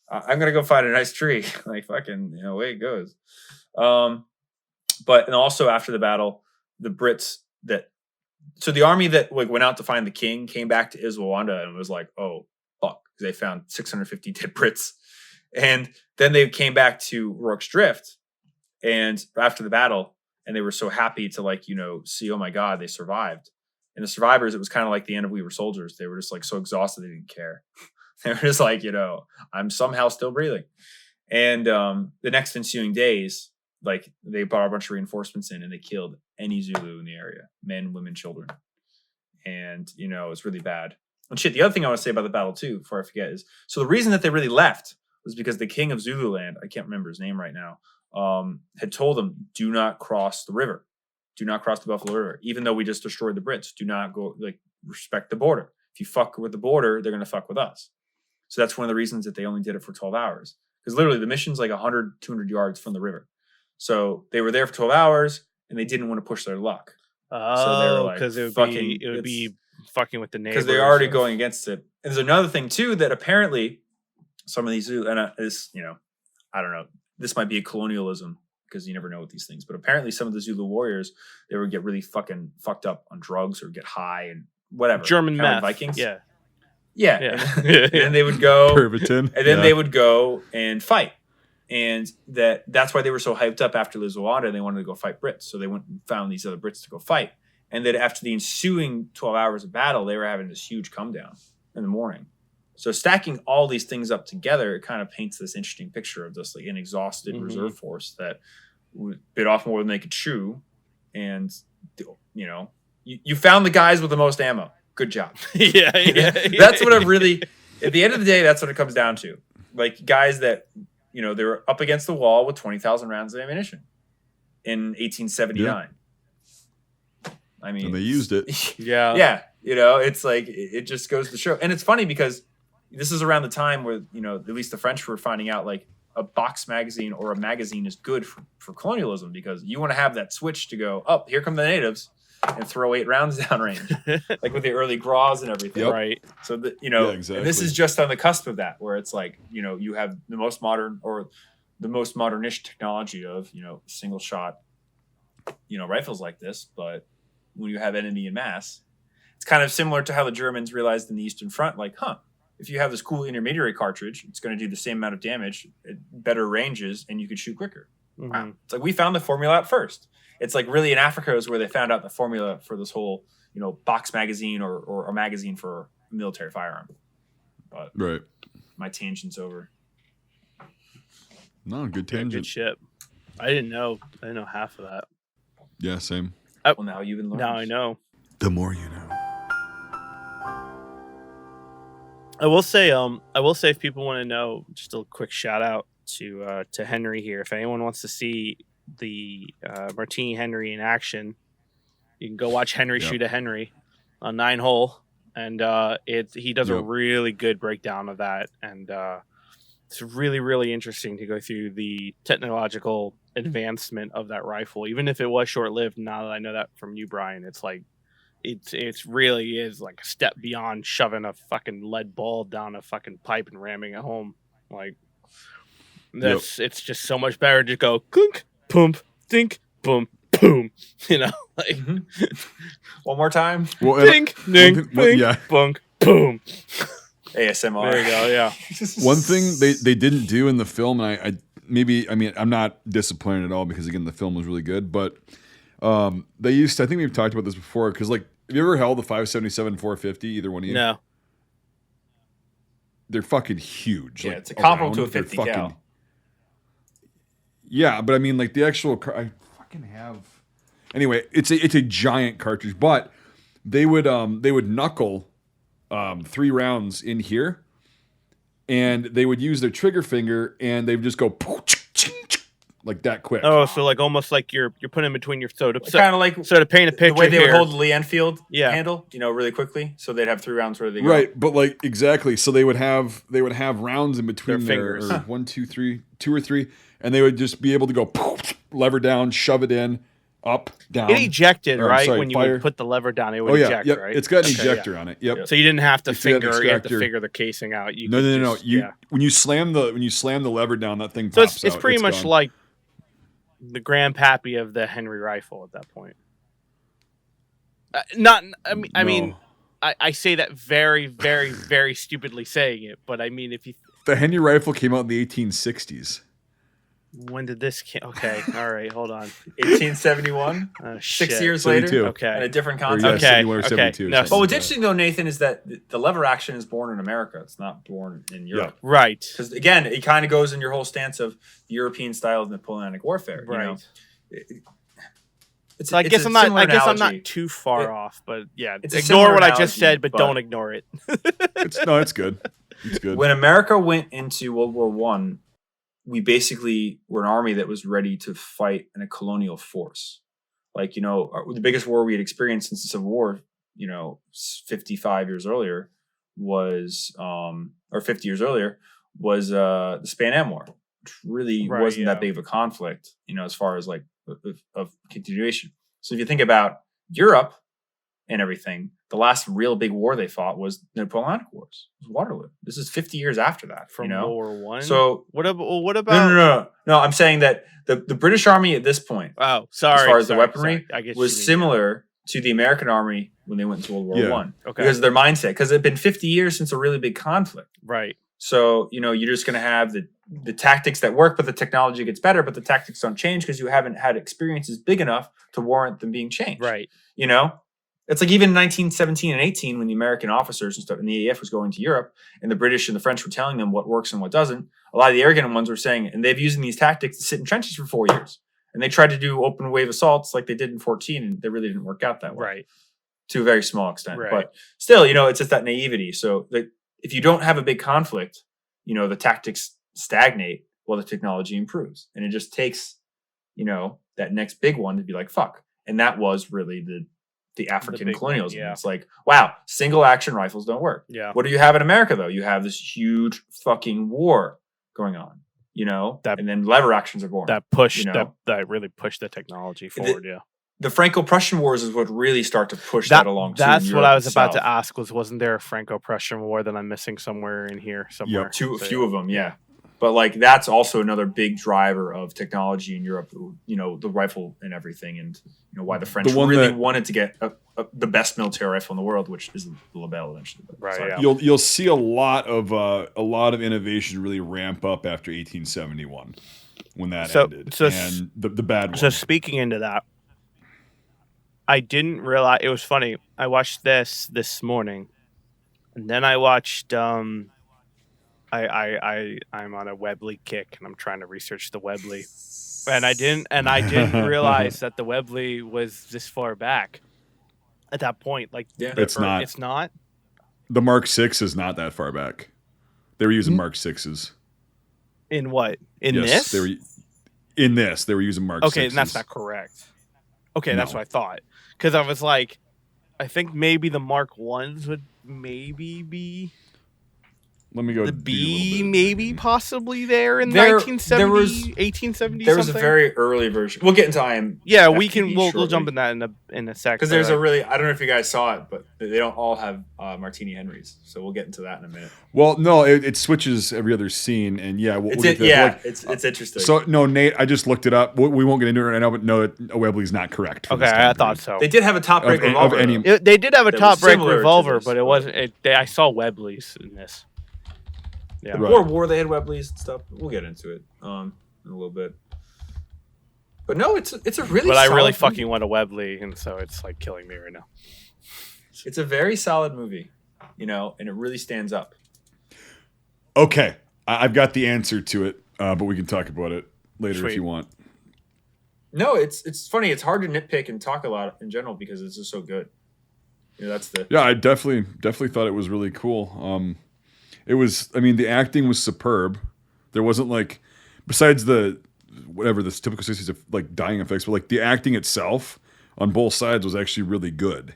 I'm gonna go find a nice tree. Like, fucking, you know, away it goes. But and also after the battle, the Brits so the army that like went out to find the king came back to Iswanda and was like, oh fuck, they found 650 dead Brits, and then they came back to Rourke's Drift, and after the battle, and they were so happy to, like, you know, see, oh my god, they survived. And the survivors, it was kind of like the end of We Were Soldiers. They were just like so exhausted they didn't care. They were just like, you know, I'm somehow still breathing. And the next ensuing days, like, they brought a bunch of reinforcements in and they killed any Zulu in the area, men, women, children. And, you know, it's really bad. And shit, the other thing I want to say about the battle too, before I forget, is so the reason that they really left was because the king of Zululand, I can't remember his name right now, had told them, do not cross the river. Do not cross the Buffalo River. Even though we just destroyed the Brits, do not go, like, respect the border. If you fuck with the border, they're going to fuck with us. So that's one of the reasons that they only did it for 12 hours. Because literally the mission's like 100, 200 yards from the river. So they were there for 12 hours and they didn't want to push their luck. Oh, because so it would be fucking with the neighbors. Because they're already going against it. And there's another thing too, that apparently some of these, and this, you know, I don't know, this might be a colonialism because you never know with these things. But apparently some of the Zulu warriors, they would get really fucking fucked up on drugs or get high and whatever. German meth. Like Vikings. Yeah. And then they would go Pervitin. And then they would go and fight. And that's why they were so hyped up after Liswada. They wanted to go fight Brits. So they went and found these other Brits to go fight. And then after the ensuing 12 hours of battle, they were having this huge come down in the morning. So stacking all these things up together, it kind of paints this interesting picture of this, like, an exhausted reserve force that bit off more than they could chew. And, you know, you found the guys with the most ammo. Good job. Yeah. That's what it really, at the end of the day, that's what it comes down to. Like, guys that, you know, they were up against the wall with 20,000 rounds of ammunition in 1879. Yeah. I mean, and they used it. Yeah. Yeah. You know, it's like, it just goes to show. And it's funny because this is around the time where, you know, at least the French were finding out, like, a box magazine or a magazine is good for colonialism, because you want to have that switch to go, oh, here come the natives, and throw 8 rounds downrange, like with the early Gras and everything. Yep. Right. So, you know, exactly. And this is just on the cusp of that, where it's like, you know, you have the most modern or the most modernish technology of, you know, single shot, you know, rifles like this. But when you have enemy in mass, it's kind of similar to how the Germans realized in the Eastern Front, like, if you have this cool intermediary cartridge, it's going to do the same amount of damage at better ranges, and you can shoot quicker. Mm-hmm. Wow. It's like we found the formula out first. It's like really in Africa is where they found out the formula for this whole, you know, box magazine or a magazine for a military firearm. But right. My tangent's over. No, good tangent. Good shit. I didn't know half of that. Yeah, same. Well, now you've been learning. Now I know. The more you know. I will say if people want to know, just a quick shout out to Henry here. If anyone wants to see the Martini Henry in action, you can go watch Henry shoot a Henry on 9 hole. and he does a really good breakdown of that, and it's really, really interesting to go through the technological advancement of that rifle, even if it was short-lived. Now that I know that from you, Brian, it's like it's really is like a step beyond shoving a fucking lead ball down a fucking pipe and ramming it home. Like it's just so much better to go clunk, pump, think, boom, boom. Like one more time. Well, ding, ding, ding, bunk, boom. ASMR. There you go. Yeah. One thing they didn't do in the film, and I'm not disappointed at all because again the film was really good, but they used to, I think we've talked about this before, because like, have you ever held the 577 450? Either one of you? No. They're fucking huge. Yeah, like, it's comparable to a 50 cal. Yeah, but I mean, like the actual I fucking have. Anyway, it's a giant cartridge, but they would knuckle 3 rounds in here, and they would use their trigger finger, and they would just go like that quick. Oh, so like almost like you're putting in between your soda. Kind of like so to paint a picture, the way they here, would hold the Lee Enfield handle, really quickly, so they'd have 3 rounds ready to go. Right, but like exactly, so they would have rounds in between their fingers, 1, 2, 3, 2 or 3, and they would just be able to go lever down, shove it in, up, down. It ejected, right? Sorry, when you fire. would put the lever down, it would eject, right? It's got an ejector on it. Yep. So you didn't have to you have to figure the casing out. No. When you slam the lever down, that thing so pops it's out. pretty much gone. like the grandpappy of the Henry rifle at that point. I mean, I say that very, very, very stupidly saying it, but I mean, if you the Henry rifle came out in the 1860s. When did this? Okay, all right, hold on. 1871. 6 years later. 72. Okay, and a different Or, concept. yeah, 71 or 72. No, but what's interesting though, Nathan, is that the lever action is born in America. It's not born in Europe. Yeah. Right. Because again, it kind of goes in your whole stance of the European style of Napoleonic warfare. Right. It's, so I it's guess a I'm not. similar I guess I'm analogy. not too far off, but yeah, It's a ignore similar what I just analogy, said, but but- don't ignore it. It's good. It's good. When America went into World War One, we basically were an army that was ready to fight in a colonial force. Like, the biggest war we had experienced since the Civil War, 55 years earlier was, or 50 years earlier was the Spanish Am War, which really wasn't that big of a conflict, as far as like of continuation. So if you think about Europe and everything, the last real big war they fought was the Napoleonic Wars. It was Waterloo. This is 50 years after that. From World War One. So what about? No. I'm saying that the British Army at this point, Oh, sorry. as far as the weaponry, I guess was similar to the American Army when they went into World War One. Okay. Because of their mindset. Because it had been 50 years since a really big conflict. Right. So, you're just going to have the tactics that work, but the technology gets better, but the tactics don't change because you haven't had experiences big enough to warrant them being changed. Right. It's like even in 1917 and 18, when the American officers and stuff and the AF was going to Europe and the British and the French were telling them what works and what doesn't, a lot of the arrogant ones were saying, and they've using these tactics to sit in trenches for 4 years. And they tried to do open wave assaults like they did in 14, and they really didn't work out that way. Right. To a very small extent. Right. But still, it's just that naivety. So if you don't have a big conflict, the tactics stagnate while the technology improves. And it just takes, that next big one to be like, fuck. And that was really the African colonialism. Yeah. It's like, wow, single action rifles don't work. Yeah. What do you have in America though? You have this huge fucking war going on, and then lever actions are born. That really pushed the technology forward. The Franco-Prussian Wars is what really start to push that along. That's what I was about to ask. ask. Wasn't there a Franco-Prussian War that I'm missing somewhere in here? Somewhere. A few of them, yeah. But like that's also another big driver of technology in Europe. The rifle and everything, and why the French really wanted to get the best military rifle in the world, which is the Lebel eventually. Right. Yeah. You'll see a lot of innovation really ramp up after 1871 when that ended. And the bad one. So speaking into that, I didn't realize it was funny. I watched this morning, and then I watched. I'm on a Webley kick, and I'm trying to research the Webley, and I didn't realize that the Webley was this far back. At that point, it's not. It's not. The Mark VI is not that far back. They were using Mark VIs. In what? This? They were in this. They were using Mark. Okay, 6s. and that's not correct. Okay, that's what I thought. Because I was like, I think maybe the Mark 1s maybe be Let me go. the dig a B, little bit. maybe possibly there in There 1970, 1870 There was something. a very early version. We'll get into IM. Yeah, we'll jump in that in a sec. Because there's a really, I don't know if you guys saw it, but they don't all have Martini Henrys. So we'll get into that in a minute. Well, no, it switches every other scene, and yeah, we'll get to that. Yeah, Like, it's interesting. so no, Nate, I just looked it up. We won't get into it right now, but no, Webley's not correct. For Okay, this time I thought period. so. They did have a top break revolver. They did have a that top was break similar to revolver, this, but it wasn't. I saw Webley's in this. Yeah. Right. World War, they had Webleys and stuff. We'll get into it in a little bit. But no, it's a really. But I really movie. fucking want a Webley, and so it's like killing me right now. It's a very solid movie, and it really stands up. Okay, I've got the answer to it, but we can talk about it later Sweet. if you want. No, it's funny. It's hard to nitpick and talk a lot in general because it's just so good. That's the. Yeah, I definitely thought it was really cool. It was. I mean, the acting was superb. There wasn't like, besides the typical 60s of like dying effects, but like the acting itself on both sides was actually really good.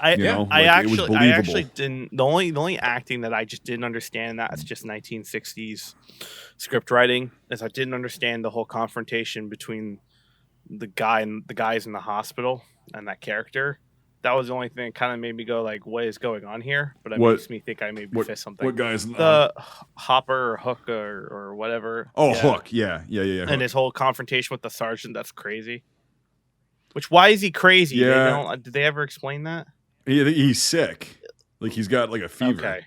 I it was believable. actually didn't. The only acting that I just didn't understand, that's just 1960s script writing, is I didn't understand the whole confrontation between the guys in the hospital and that character. That was the only thing that kind of made me go like, what is going on here? But it makes me think I maybe missed something. What guys? The Hopper or Hook or whatever. Oh, yeah. Hook. Yeah. And Hook. his whole confrontation with the sergeant, that's crazy. Why is he crazy? Yeah. Did they ever explain that? He's sick. Like he's got like a fever. Okay.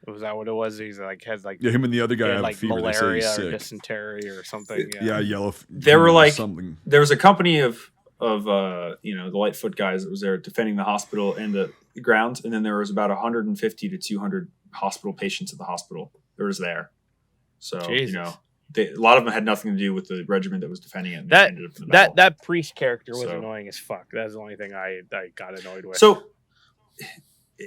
Was that what it was? He's like has like him and the other guy have like a fever. malaria they say he's or sick. dysentery or something. Yeah, yellow. There were like something. There was a company of the Lightfoot guys that was there defending the hospital and the grounds, and then there was about 150 to 200 hospital patients at the hospital. There was there, so Jesus. a lot of them had nothing to do with the regiment that was defending it. And That priest character was So- annoying as fuck. That's the only thing I got annoyed with. So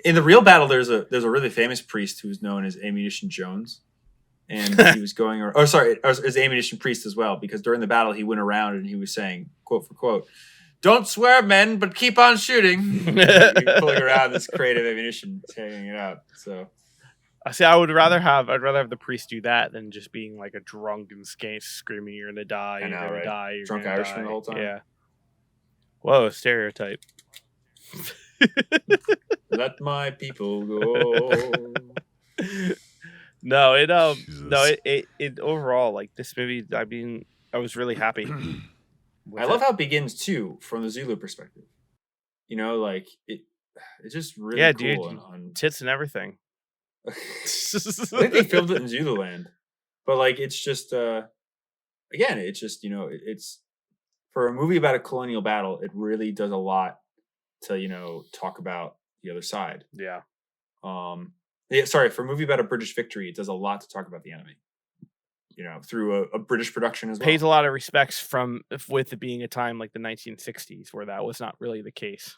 in the real battle, there's a really famous priest who's known as Ammunition Jones. And he was going around, as Ammunition Priest as well, because during the battle he went around and he was saying, quote for quote, "Don't swear, men, but keep on shooting." Pulling around this crate of ammunition, hanging it out. So I see. I'd rather have the priest do that than just being like a drunk and screaming, "You're gonna die! You're gonna right? die!" You're Drunk gonna Irishman die. the whole time. Yeah. Whoa, stereotype. Let my people go. No, Jesus. it overall, like this movie, I mean, I was really happy. I love how it begins too, from the Zulu perspective. Like it's just really cool. Dude, on tits and everything. I think they filmed it in Zululand, but like it's just again, it's just it's for a movie about a colonial battle, it really does a lot to talk about the other side. Yeah. For a movie about a British victory, it does a lot to talk about the enemy. Through a British production as well. Pays a lot of respects with it being a time like the 1960s where that was not really the case.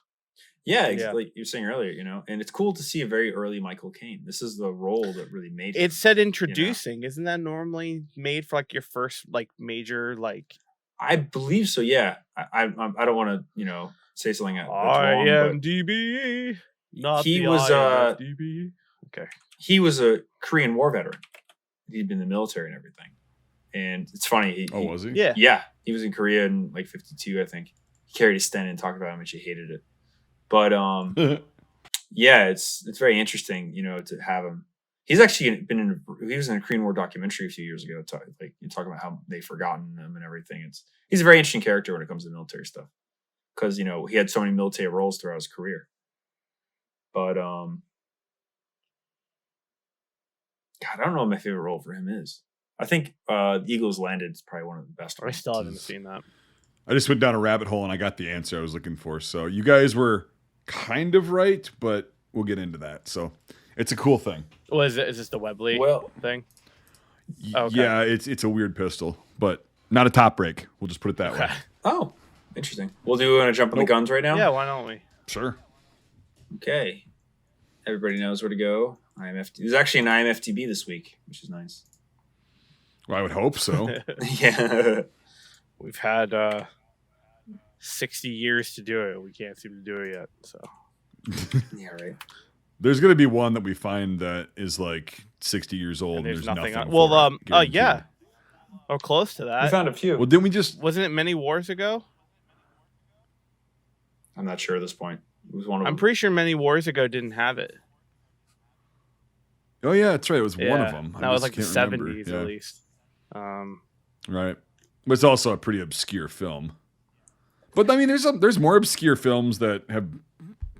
Yeah, like you were saying earlier, and it's cool to see a very early Michael Caine. This is the role that really made it. Said introducing, isn't that normally made for like your first like major like? I believe so. Yeah, I don't want to say something that's wrong. IMDb, not he the was IMDb. Okay, he was a Korean War veteran. He'd been in the military and everything. And it's funny. Was he? Yeah. Yeah, he was in Korea in like 52, I think. He carried a stent and talked about him, and she hated it. But yeah, it's very interesting, to have him. He's actually he was in a Korean War documentary a few years ago, talking about how they've forgotten him and everything. He's a very interesting character when it comes to military stuff, because he had so many military roles throughout his career. But God, I don't know what my favorite role for him is. I think Eagles Landed is probably one of the best. I still haven't seen that. I just went down a rabbit hole and I got the answer I was looking for. So you guys were kind of right, but we'll get into that. So it's a cool thing. Is this the Webley thing? Okay. Yeah, it's a weird pistol, but not a top break. We'll just put it that way. Oh, interesting. Well, do we want to jump on the guns right now? Yeah, why don't we? Sure. Okay. Everybody knows where to go. There's actually an IMFDB this week, which is nice. Well, I would hope so. Yeah. We've had 60 years to do it. We can't seem to do it yet. So Yeah, right. There's going to be one that we find that is like 60 years old and there's nothing on. for Well, it, guaranteed. yeah, or close to We that. found a few. Well, didn't we just? Wasn't it many wars ago? I'm not sure at this point. It was one of I'm them. pretty sure many wars ago didn't have it. Oh yeah, that's right. It was one of them. That was like the 70s at least. Right, but it's also a pretty obscure film. But I mean, there's more obscure films that have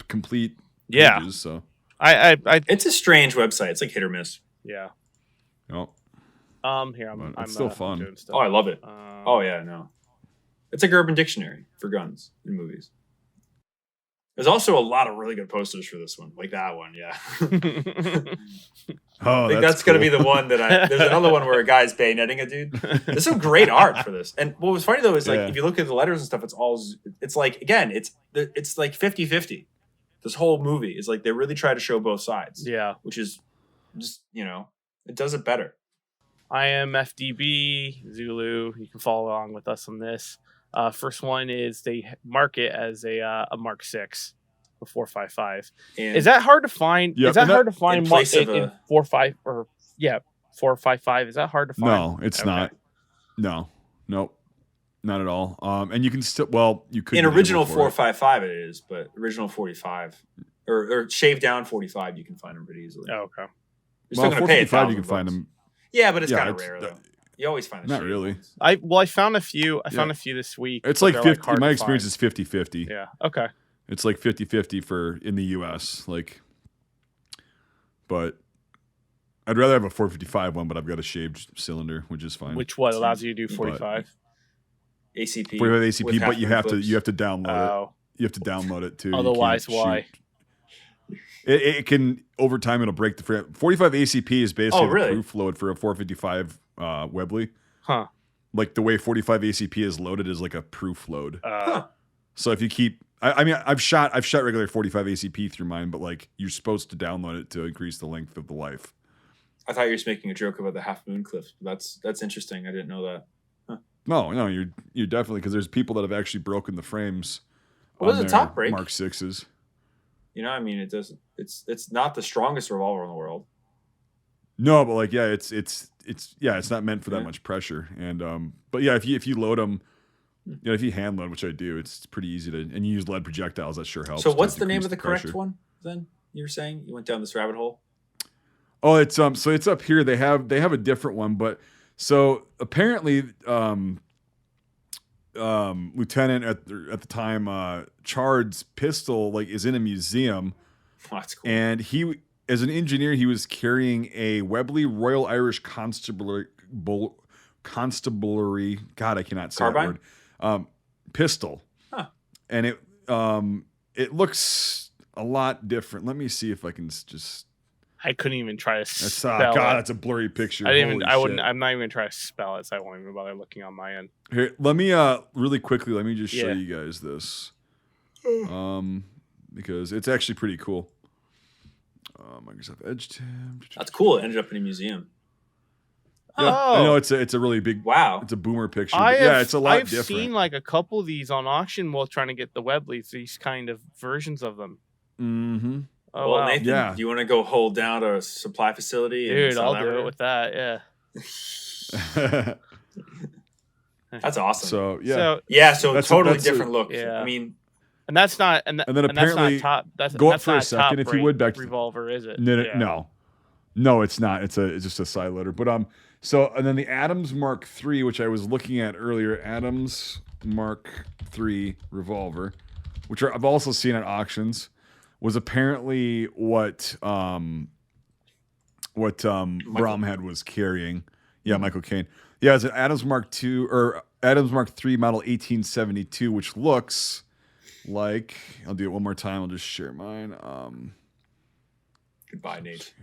complete pages, so it's a strange website. It's like hit or miss. Yeah. Oh. Here I'm. It's still fun. Doing stuff. Oh, I love it. Oh yeah, no. It's like Urban Dictionary for guns in movies. There's also a lot of really good posters for this one, like that one. Yeah. Oh, I think that's going to be the one that there's another one where a guy's bayoneting a dude. There's some great art for this. And what was funny though is like if you look at the letters and stuff, it's like again, it's like 50-50. This whole movie is like they really try to show both sides. Yeah. Which is just, it does it better. I am FDB, Zulu. You can follow along with us on this. First one is they mark it as a Mark 6, a 4.55. Is that hard to find? Yep, is that hard to find in place of in 4.5 or 4.55? Is that hard to find? No, it's not. No, nope, not at all. And you can still you could in original 4.55 it is, but original 45 or shaved down 45 you can find them pretty easily. Oh, okay. You're still going to pay 455 you can find them. Yeah, but it's kind of rare though. You always find not really. Ones. I found a few. I found a few this week. It's like 50. In my experience, it's 50-50. Yeah. Okay. It's like 50-50 for in the U.S. But I'd rather have a 455 one, but I've got a shaved cylinder, which is fine. Which allows you to do 45 ACP. 45 ACP, but you have to download it. You have to download it too. Otherwise, why? It can over time it'll break the frame. 45 ACP is basically the proof load for a 455 Webley. Huh. Like the way 45 ACP is loaded is like a proof load. Huh. So if you keep I mean I've shot regular 45 ACP through mine, but like you're supposed to download it to increase the length of the life. I thought you were just making a joke about the Half Moon Cliff. That's interesting. I didn't know that. Huh. No, you're definitely, because there's people that have actually broken the frames. What was the top break? Mark 6s. I mean, it doesn't. It's not the strongest revolver in the world. No, but like, yeah, it's not meant for that much pressure. And but yeah, if you load them, if you hand load, which I do, it's pretty easy to, and you use lead projectiles, that sure helps. So what's the name of the correct one then? You were saying you went down this rabbit hole. Oh, it's so it's up here. They have a different one, but so apparently, Lieutenant at the time, Chard's pistol is in a museum. Oh, that's cool. And he, as an engineer, he was carrying a Webley Royal Irish Constabulary. God, I cannot say Carbine? that word. Pistol. Huh. And it looks a lot different. Let me see if I can just. I couldn't even try to spell it. God, that's a blurry picture. I'm not even going to try to spell it, so I won't even bother looking on my end. Here, let me really quickly, let me just show you guys this. Because it's actually pretty cool. Microsoft Edge tab. That's cool. It ended up in a museum. Yeah, I know it's a really big. Wow. It's a boomer picture. It's a lot different. I've seen a couple of these on auction while trying to get the Webleys, these kind of versions of them. Mm-hmm. Oh, well, wow. Nathan, do you want to go hold down a supply facility? Dude, I'll do it with that. Yeah. That's awesome. So totally different look. Yeah. I mean, and that's not, and then apparently, that's not top. That's go that's up for a second if you would back to revolver, is it? No, it's not. It's just a side loader. But and then the Adams Mark III, which I was looking at earlier, Adams Mark III revolver, which I've also seen at auctions, was apparently what Bromhead was carrying. Yeah, Michael Caine. Yeah, it's an Adams Mark II or Adams Mark III model 1872, which looks like, I'll do it one more time. I'll just share mine. Goodbye, Nate.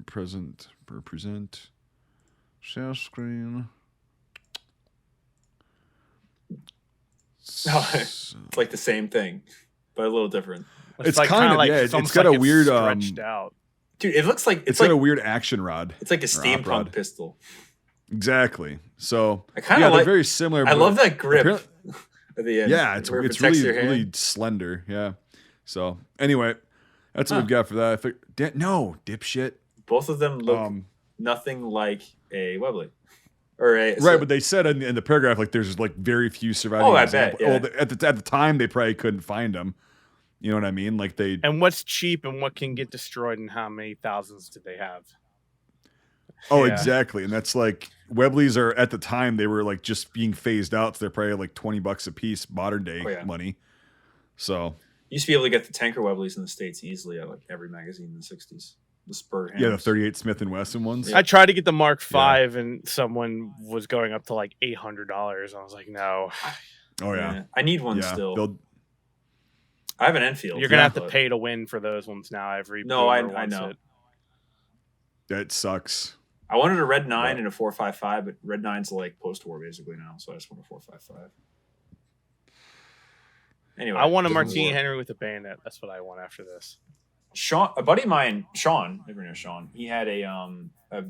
Present, share screen. It's like the same thing, but a little different. It's kind of it's got a weird stretched out. Dude, it looks like it's got a weird action rod. It's like a steampunk pistol. Exactly. So I kind of they're very similar. I love that grip at the end. Yeah, it's really slender. Yeah. So anyway, That's what we've got for that. No, dipshit. Both of them look nothing like a Webley. But they said in the paragraph like there's like very few surviving. Oh, I bet. Yeah. Well, at the time they probably couldn't find them. You know what I mean? Like And what's cheap and what can get destroyed and how many thousands did they have? Oh, yeah. Exactly. And that's like Webleys are at the time they were like just being phased out. So they're probably like $20 a piece modern day money. So you used to be able to get the tanker Webleys in the States easily at like every magazine in the 60s. The Spur Hammers. Yeah, the 38 Smith & Wesson ones. Yeah. I tried to get the Mark V and someone was going up to like $800. I was like, no. Oh, yeah. I need one still. I have an Enfield. You're going to have to pay to win for those ones now. I know. That sucks. I wanted a Red 9 and a 4.55, but Red 9's like post-war basically now, so I just want a 4.55. Anyway, I want a Martini Henry with a bayonet. That's what I want after this. Sean, a buddy of mine, Sean, everyone knows Sean. He had a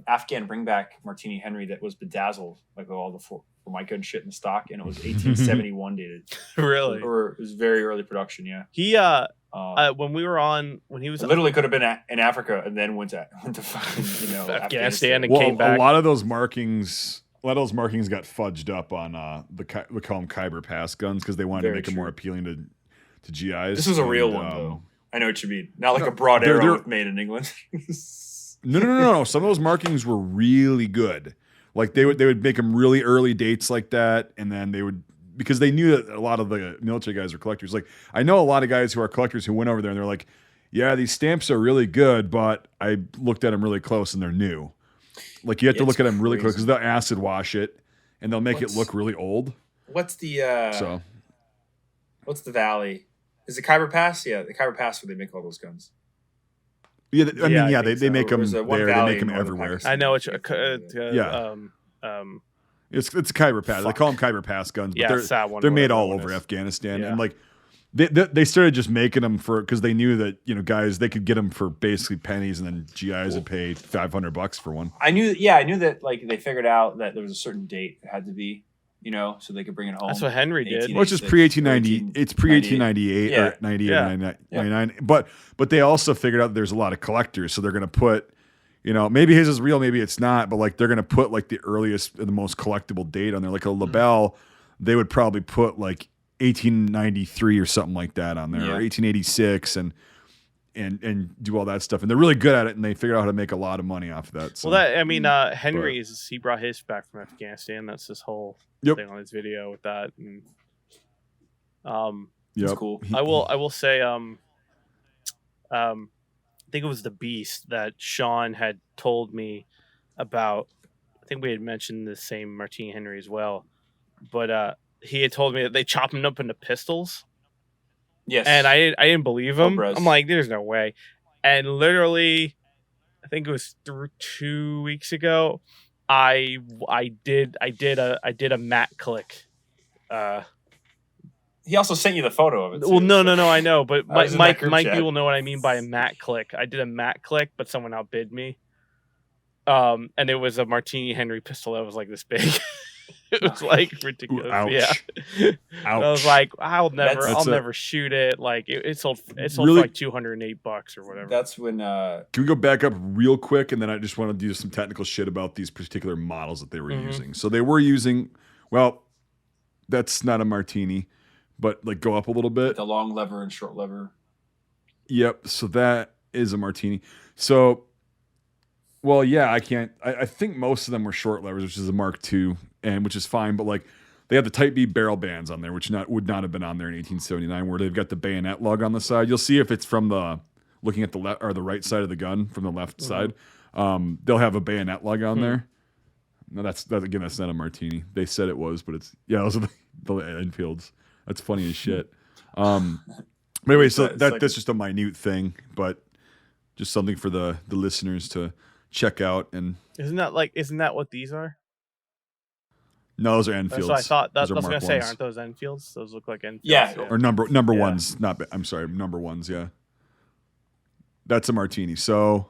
Afghan bringback Martini Henry that was bedazzled, like all the Formica and shit in the stock, and it was 1871 dated. Really? Or it was very early production. Yeah. He when he was literally could have been in Africa and then went to fucking Afghanistan and came back. A lot of those markings got fudged up on we call them Khyber Pass guns because they wanted to make them more appealing to GIs. This was a real one though. I know what you mean. Not like a broad arrow made in England. No. Some of those markings were really good. Like they would make them really early dates like that, and then they would, because they knew that a lot of the military guys were collectors. Like I know a lot of guys who are collectors who went over there and they're like, yeah, these stamps are really good, but I looked at them really close and they're new. Like you have to look at them really close because they'll acid wash it and they'll make it look really old. What's the valley? Is it Khyber Pass? Yeah, the Khyber Pass where they make all those guns. Yeah, they make them there. They make them everywhere. I know it's It's Khyber Pass. They call them Khyber Pass guns, but they're made all over Afghanistan. And like they started just making them because they knew that guys, they could get them for basically pennies, and then GIs would pay $500 for one. I knew that like they figured out that there was a certain date it had to be. So they could bring it home. That's what Henry did. Which is pre-1890. It's pre-1898 or 98 or 99. But they also figured out that there's a lot of collectors, so they're going to put, maybe his is real, maybe it's not, but like they're going to put like the earliest and the most collectible date on there. Like a LaBelle, they would probably put like 1893 or something like that on there, or 1886, and do all that stuff. And they're really good at it, and they figured out how to make a lot of money off of that. So. Well, Henry he brought his back from Afghanistan. That's his whole thing on his video with that. And, it's cool. I will say, I think it was the Beast that Sean had told me about. I think we had mentioned the same Martini Henry as well, but he had told me that they chop him up into pistols. Yes. And I didn't believe him. Cobras. I'm like, there's no way. And literally, I think it was 2 weeks ago, I did a Matt click. He also sent you the photo of it. Well, no, I know, but Mike, you will know what I mean by a Matt click. I did a Matt click, but someone outbid me. And it was a Martini Henry pistol that was like this big. It was like ridiculous. Ooh, ouch. Yeah. Ouch. I was like, I'll never shoot it. Like it sold really, for like $208 or whatever. That's when Can we go back up real quick, and then I just want to do some technical shit about these particular models that they were using. So they were using, well, that's not a Martini, but like go up a little bit. The long lever and short lever. Yep. So that is a Martini. So, well, yeah, I think most of them were short levers, which is a Mark II, and which is fine. But like they have the Type B barrel bands on there, which would not have been on there in 1879, where they've got the bayonet lug on the side. You'll see if it's from looking at the left or the right side of the gun from the left side. They'll have a bayonet lug on there. No, that's not a Martini. They said it was, but it's those are the Enfields. That's funny as shit. But anyway, so that's just a minute thing, but just something for the listeners to check out. And isn't that what these are? No, those are Enfields. So I thought I was going to say, ones. aren't those Enfields? Those look like Enfields. Yeah. Or number ones. I'm sorry, number ones. Yeah, that's a Martini. So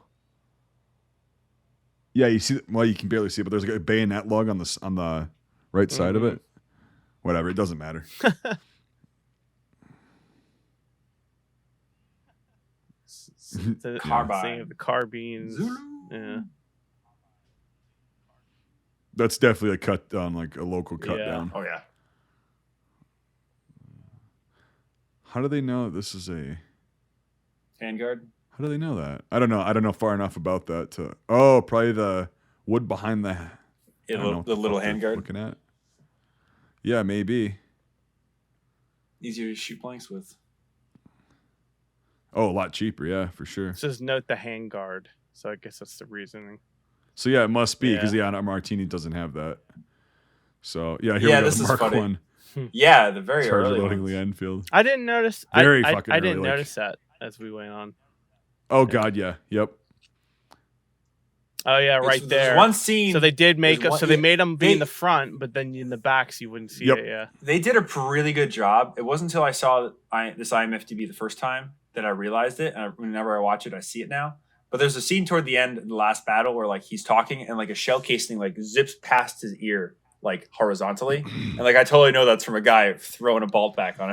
yeah, you see. Well, you can barely see it, but there's like a bayonet lug on the right side of it. Whatever, it doesn't matter. the Carbine. saying of the carbines. Zulu. Yeah. That's definitely a cut down, like a local cut down. Oh yeah. How do they know this is a Handguard. How do they know that? I don't know. I don't know far enough about that to. Oh, probably the wood behind the. I don't know what The little fuck they're handguard. Looking at. Yeah, maybe. Easier to shoot blanks with. Oh, a lot cheaper. Yeah, for sure. It says note the handguard, so I guess that's the reasoning. So yeah, it must be because Yeah. Martini doesn't have that. So yeah, here Yeah, we go. this The is Mark funny. One Yeah, the very charger early loading ones. Lee Enfield. I didn't notice. Very I fucking didn't early, like- notice that as we went on. Oh God, yeah, yep. Oh yeah, right There's there. one scene. So they did make There's us. one- So they made them be in they- the front, but then in the backs you wouldn't see Yep. it. Yeah. They did a really good job. It wasn't until I saw this IMFDB the first time that I realized it. And whenever I watch it, I see it now. But there's a scene toward the end in the last battle where like he's talking and like a shell casing like zips past his ear like horizontally, and like I totally know that's from a guy throwing a bolt back on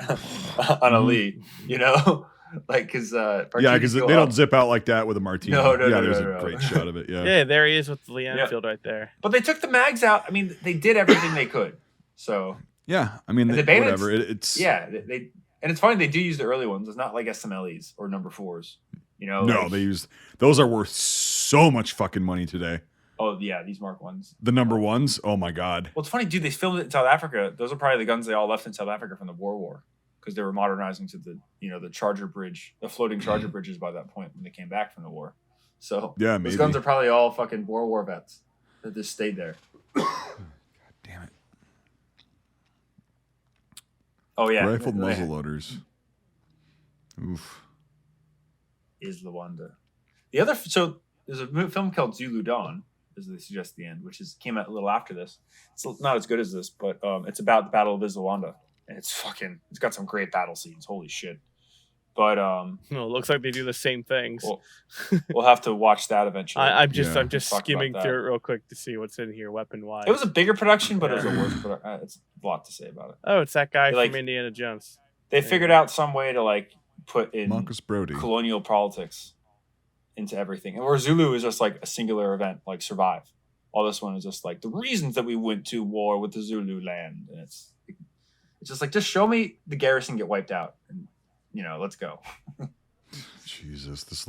a Lee, you know, like because Because they don't zip out like that with a Martini. No, there's no. a great shot of it. Yeah. Yeah, there he is with Lee Enfield right there. But they took the mags out. I mean, they did everything they could. So Yeah, I mean, And the bayonets- whatever. It's yeah, they and it's funny they do use the early ones. It's not like SMLEs or number 4s. You know, no, like- they use those are worth so much fucking money today. Oh yeah, these Mark ones. The number ones, oh my God. Well, it's funny, dude. They filmed it in South Africa. Those are probably the guns they all left in South Africa from the Boer War because they were modernizing to the Charger Bridge, the floating Charger bridges by that point when they came back from the war. So Yeah, those maybe. guns are probably all fucking Boer War vets that just stayed there. Damn it. Oh yeah, Rifled muzzle loaders. Oof. is Luanda. The other so there's a film called Zulu Dawn, as they suggest at the end, which came out a little after this. It's not as good as this, but it's about the Battle of Luanda, and it's got some great battle scenes. Holy shit! But No, it looks like they do the same things. we'll have to watch that eventually. I'm just Yeah. just Talk about skimming that. through it real quick to see what's in here weapon wise. It was a bigger production, but it was a worse production. It's a lot to say about it. Oh, it's that guy Like- from Indiana Jones. They figured out some way to like put in Marcus Brody. colonial politics into everything, and where Zulu is just like a singular event, like survive. All this one is just like the reasons that we went to war with the Zulu land, and it's just like just show me the garrison get wiped out, and let's go. Jesus, this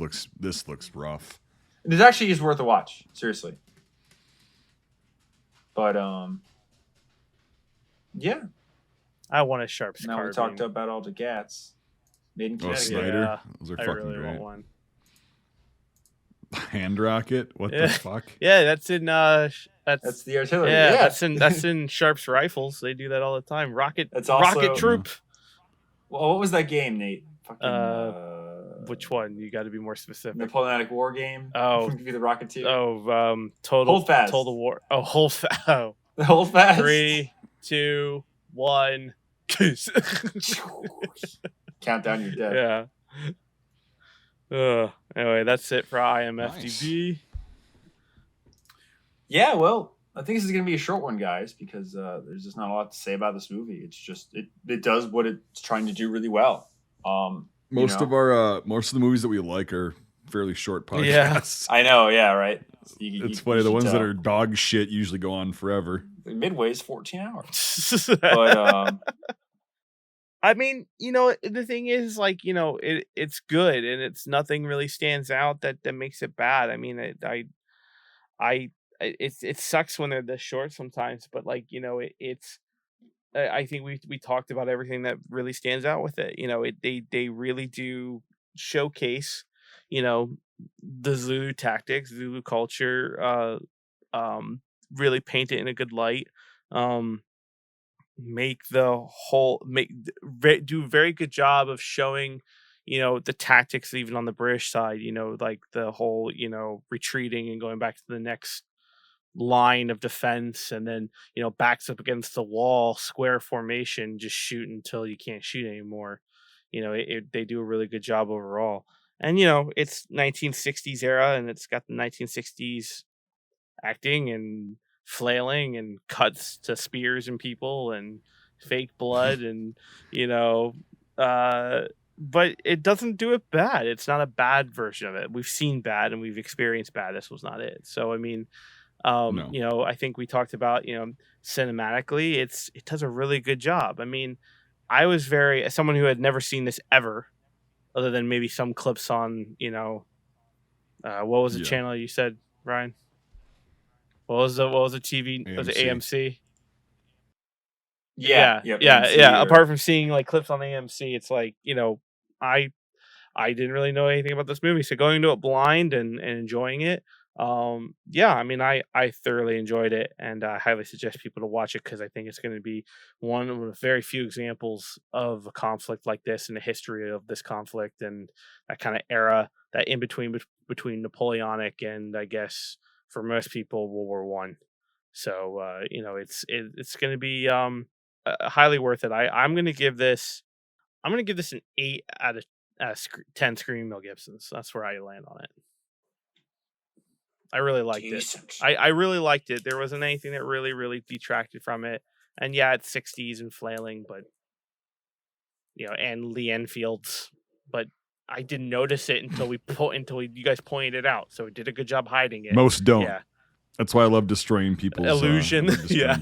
looks rough. It actually is worth a watch, seriously. But yeah. I want a sharp Now carbine. we talked about all the Gats made in Oh, Connecticut. Snyder. Yeah, Those are I fucking really great. want one. Hand rocket? What Yeah. the fuck? Yeah, that's in That's that's the artillery. yeah, Yeah, that's in Sharp's rifles. They do that all the time. Rocket That's also- rocket troop. Well, what was that game, Nate? Fucking, Which one? You got to be more specific. Napoleonic War game. Oh. Give you the Rocketeer. Total Hold fast. Total War. Oh, hold fast. Oh. Hold fast. 3, 2, 1. Count down your death. Yeah. Anyway, that's it for IMFDB. Yeah, well, I think this is going to be a short one, guys, because there's just not a lot to say about this movie. It's just it does what it's trying to do really well. Most of the movies that we like are fairly short podcasts. I know, yeah, right. It's funny. The ones that are dog shit usually go on forever. Midway's 14 hours. But I mean, the thing is, like, it's good, and it's nothing really stands out that makes it bad. I mean, it sucks when they're this short sometimes, but like, it's. I think we talked about everything that really stands out with it. They really do showcase, the Zulu tactics, Zulu culture, really paint it in a good light. Do a very good job of showing, the tactics even on the British side, like the whole, retreating and going back to the next line of defense, and then backs up against the wall, square formation, just shoot until you can't shoot anymore. They do a really good job overall, and it's 1960s era, and it's got the 1960s acting and flailing and cuts to spears and people and fake blood and but it doesn't do it bad. It's not a bad version of it. We've seen bad and we've experienced bad. This was not it. So I mean, No. you know, I think we talked about, you know, cinematically, it does a really good job. I mean, I was as someone who had never seen this ever, other than maybe some clips on, you know, what was the channel you said, Ryan? What was the TV? AMC. Was it AMC? Yeah. Yeah. Apart from seeing like clips on AMC, it's like, you know, I didn't really know anything about this movie, so going into it blind and enjoying it, yeah, I mean, I thoroughly enjoyed it, and I highly suggest people to watch it because I think it's going to be one of the very few examples of a conflict like this in the history of this conflict and that kind of era, that in between Napoleonic and I guess for most people World War One. So you know, it's going to be highly worth it. I'm going to give this an 8 out of 10 Screaming Mel Gibsons. That's where I land on it. I really liked it. I really liked it. There wasn't anything that really detracted from it. And yeah, it's 60s and flailing, but you know, and Lee Enfield's, but I didn't notice it until you guys pointed it out. So it did a good job hiding it. Most don't. Yeah. That's why I love destroying people's illusion.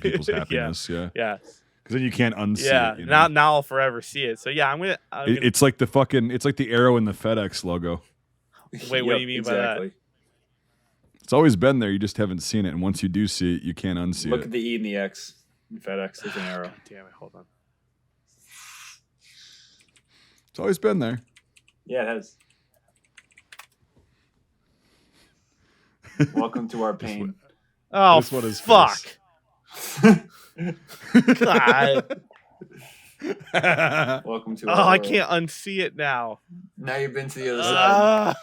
People's happiness. Yeah. Because then you can't unsee it. You know? Now I'll forever see it. So yeah, I'm gonna it's like the arrow in the FedEx logo. Wait, what do you mean by that? It's always been there. You just haven't seen it. And once you do see it, you can't unsee it. Look at the E and the X in FedEx. There's an arrow. God damn it. Hold on. It's always been there. Yeah, it has. Welcome to our pain. Oh, fuck. God. Welcome to I can't unsee it now. Now you've been to the other side.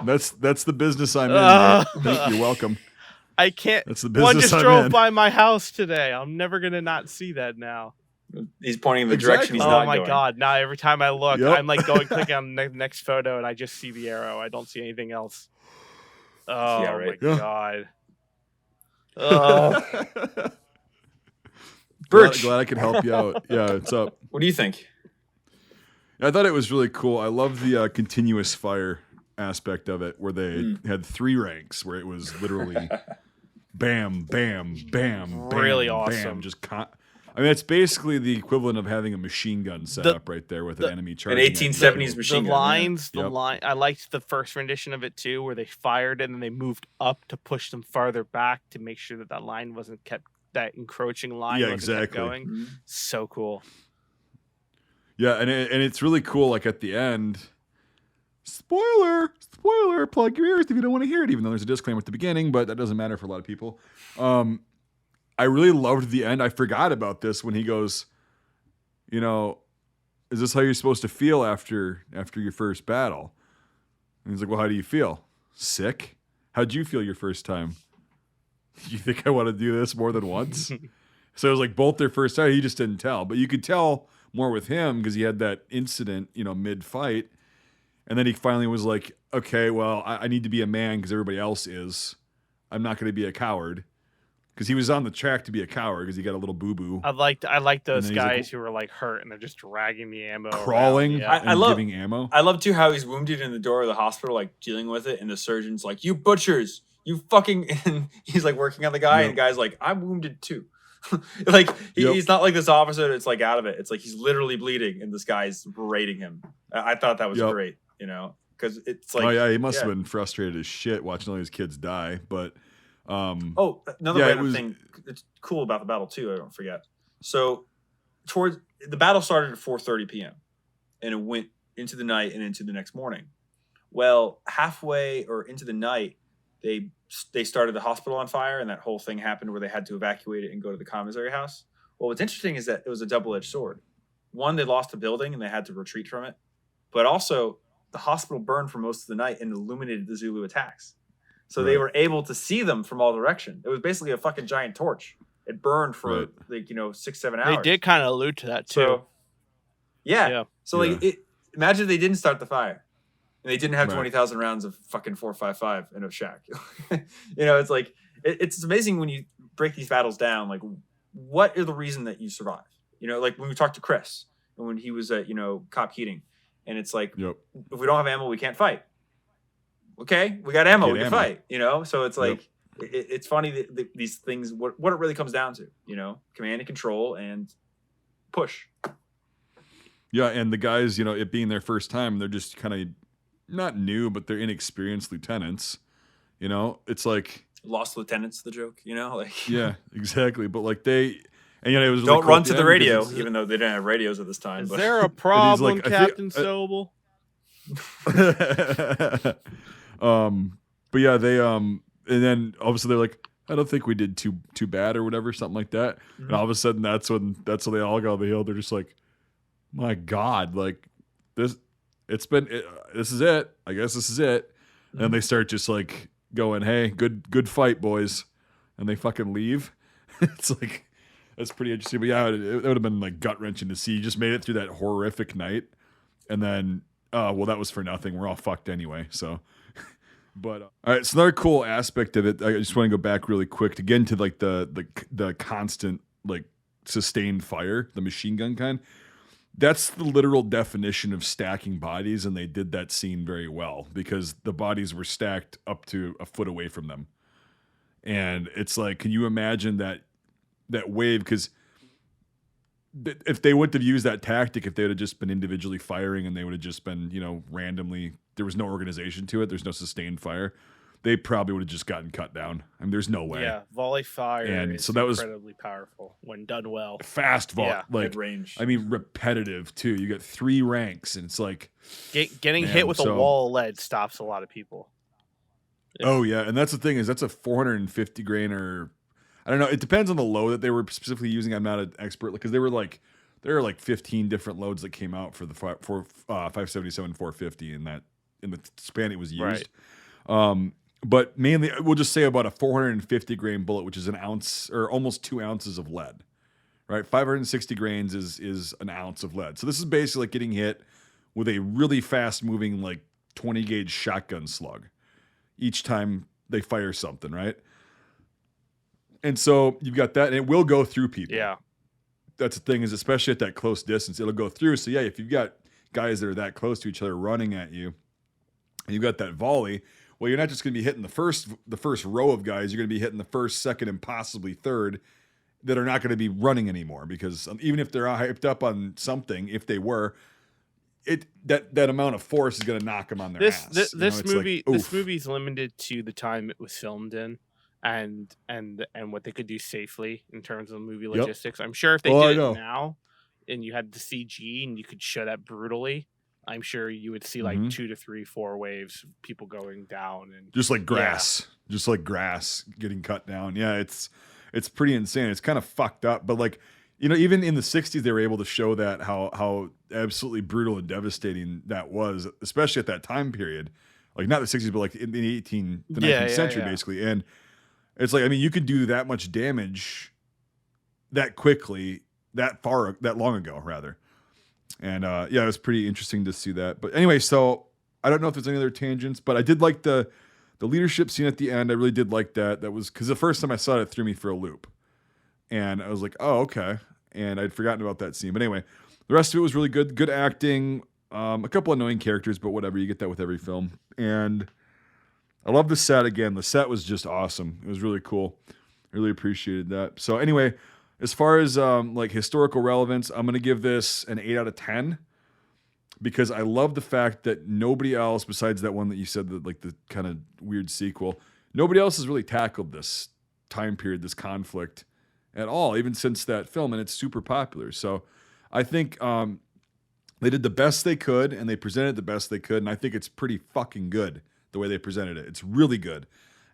That's the business I'm in. You're welcome. I can't. That's the business one just I'm drove in. by my house today. I'm never gonna not see that now. He's pointing in the direction he's not going. Oh my god! Now every time I look, I'm like click on the next photo, and I just see the arrow. I don't see anything else. Oh yeah, right. My god! Oh. Birch. Glad I could help you out. Yeah, it's up. What do you think? I thought it was really cool. I love the continuous fire aspect of it, where they had 3 ranks, where it was literally bam, bam, bam, bam, really bam, awesome. Just I mean, it's basically the equivalent of having a machine gun set up right there with an enemy charging. An 1870s machine gun. The line. I liked the first rendition of it too, where they fired it and then they moved up to push them farther back to make sure that line wasn't kept. That encroaching line wasn't kept going. Mm-hmm. So cool. Yeah, and it's really cool. Like at the end, spoiler, plug your ears if you don't want to hear it. Even though there's a disclaimer at the beginning, but that doesn't matter for a lot of people. I really loved the end. I forgot about this when he goes, you know, is this how you're supposed to feel after your first battle? And he's like, well, how do you feel? Sick? How'd you feel your first time? You think I want to do this more than once? So it was like both their first time. He just didn't tell. But you could tell more with him because he had that incident, you know, mid-fight. And then he finally was like, okay, well, I need to be a man because everybody else is. I'm not going to be a coward. Because he was on the track to be a coward because he got a little boo-boo. I like those guys who were like hurt and they're just dragging the ammo crawling and giving ammo. I love too how he's wounded in the door of the hospital, like dealing with it, and the surgeon's like, you butchers, you fucking, and he's like working on the guy, and the guy's like, I'm wounded too. Like he's not like this officer that's like out of it. It's like he's literally bleeding and this guy's berating him. I thought that was great, you know, because it's like, oh yeah, he must have been frustrated as shit watching all these kids die. But another random thing that's cool about the battle too, I don't forget. So towards the battle started at 4:30 p.m. and it went into the night and into the next morning. Well, halfway or into the night, they started the hospital on fire, and that whole thing happened where they had to evacuate it and go to the commissary house. Well, what's interesting is that it was a double-edged sword. One, they lost a building and they had to retreat from it, but also the hospital burned for most of the night and illuminated the Zulu attacks. So they were able to see them from all direction. It was basically a fucking giant torch. It burned for 6-7 hours. They did kind of allude to that too. So, So imagine if they didn't start the fire. And they didn't have 20,000 rounds of fucking 4.55 in a shack. You know, it's like, it's amazing when you break these battles down. Like, what is the reason that you survive? You know, like when we talked to Chris and when he was at, Cop Keating, And it's like, Yep. if we don't have ammo, we can't fight. Okay, we got ammo, Get we can ammo. fight. You know, so it's like it's funny that these things, what it really comes down to, you know, command and control and push. Yeah, and the guys, you know, it being their first time, they're just kind of not new, but they're inexperienced lieutenants. You know, it's like Lost lieutenants, the joke. You know, like yeah, exactly. But like they, and you know, it was don't really cool run at to the end radio, because even though they didn't have radios at this time. Is But there a problem, like, I think- Captain Sobel? But yeah, they and then obviously they're like, I don't think we did too bad or whatever, something like that. And all of a sudden that's when they all go on the hill. They're just like, my God, like this is it. I guess this is it. And they start just like going, hey, good fight, boys. And they fucking leave. It's like, that's pretty interesting. But yeah, it would have been like gut wrenching to see. You just made it through that horrific night. And then, well, that was for nothing. We're all fucked anyway. So, but all right. So another cool aspect of it, I just want to go back really quick again to like the constant like sustained fire, the machine gun kind. That's the literal definition of stacking bodies, and they did that scene very well because the bodies were stacked up to a foot away from them. And it's like, can you imagine that wave? Because if they wouldn't have used that tactic, if they would have just been individually firing and they would have just been, you know, randomly, there was no organization to it, there's no sustained fire, they probably would have just gotten cut down. I mean, there's no way. Yeah, volley fire And is so that was incredibly powerful when done well. fast volley, Yeah. like Mid range. I mean, repetitive too. You got 3 ranks, and it's like Getting Man, hit with so- a wall of lead stops a lot of people. Yeah. Oh yeah, and that's the thing is that's a 450 grain or I don't know. It depends on the load that they were specifically using. I'm not an expert because there are like 15 different loads that came out for the 577 450 in the span it was used. Right. But mainly we'll just say about a 450 grain bullet, which is an ounce or almost 2 ounces of lead. Right, 560 grains is an ounce of lead. So this is basically like getting hit with a really fast moving like 20 gauge shotgun slug each time they fire something, right? And so you've got that, and it will go through people. Yeah. That's the thing is, especially at that close distance, it'll go through. So yeah, if you've got guys that are that close to each other running at you, and you've got that volley, well, you're not just going to be hitting the first row of guys. You're going to be hitting the first, second, and possibly third that are not going to be running anymore because even if they're hyped up on something, if they were, that amount of force is going to knock them on their ass. This movie like, this movie's limited to the time it was filmed in and what they could do safely in terms of movie logistics. I'm sure if they did it now and you had the CG and you could show that brutally, I'm sure you would see like 2 to 3, 4 waves of people going down and just like grass getting cut down. Yeah, it's pretty insane. It's kind of fucked up, but like, you know, even in the 60s, they were able to show that how absolutely brutal and devastating that was, especially at that time period. Like not the 60s, but like in the 19th century, basically. And it's like, I mean, you could do that much damage that quickly, that long ago, rather. And yeah, it was pretty interesting to see that. But anyway, so I don't know if there's any other tangents, but I did like the leadership scene at the end. I really did like that. That was because the first time I saw it threw me for a loop. And I was like, oh, okay. And I'd forgotten about that scene. But anyway, the rest of it was really good. Good acting. A couple annoying characters, but whatever. You get that with every film. And I love the set again. The set was just awesome. It was really cool. I really appreciated that. So anyway, as far as like historical relevance, I'm going to give this an 8 out of 10 because I love the fact that nobody else, besides that one that you said, that like the kind of weird sequel, nobody else has really tackled this time period, this conflict at all, even since that film, and it's super popular. So I think they did the best they could, and they presented the best they could, and I think it's pretty fucking good the way they presented it. It's really good.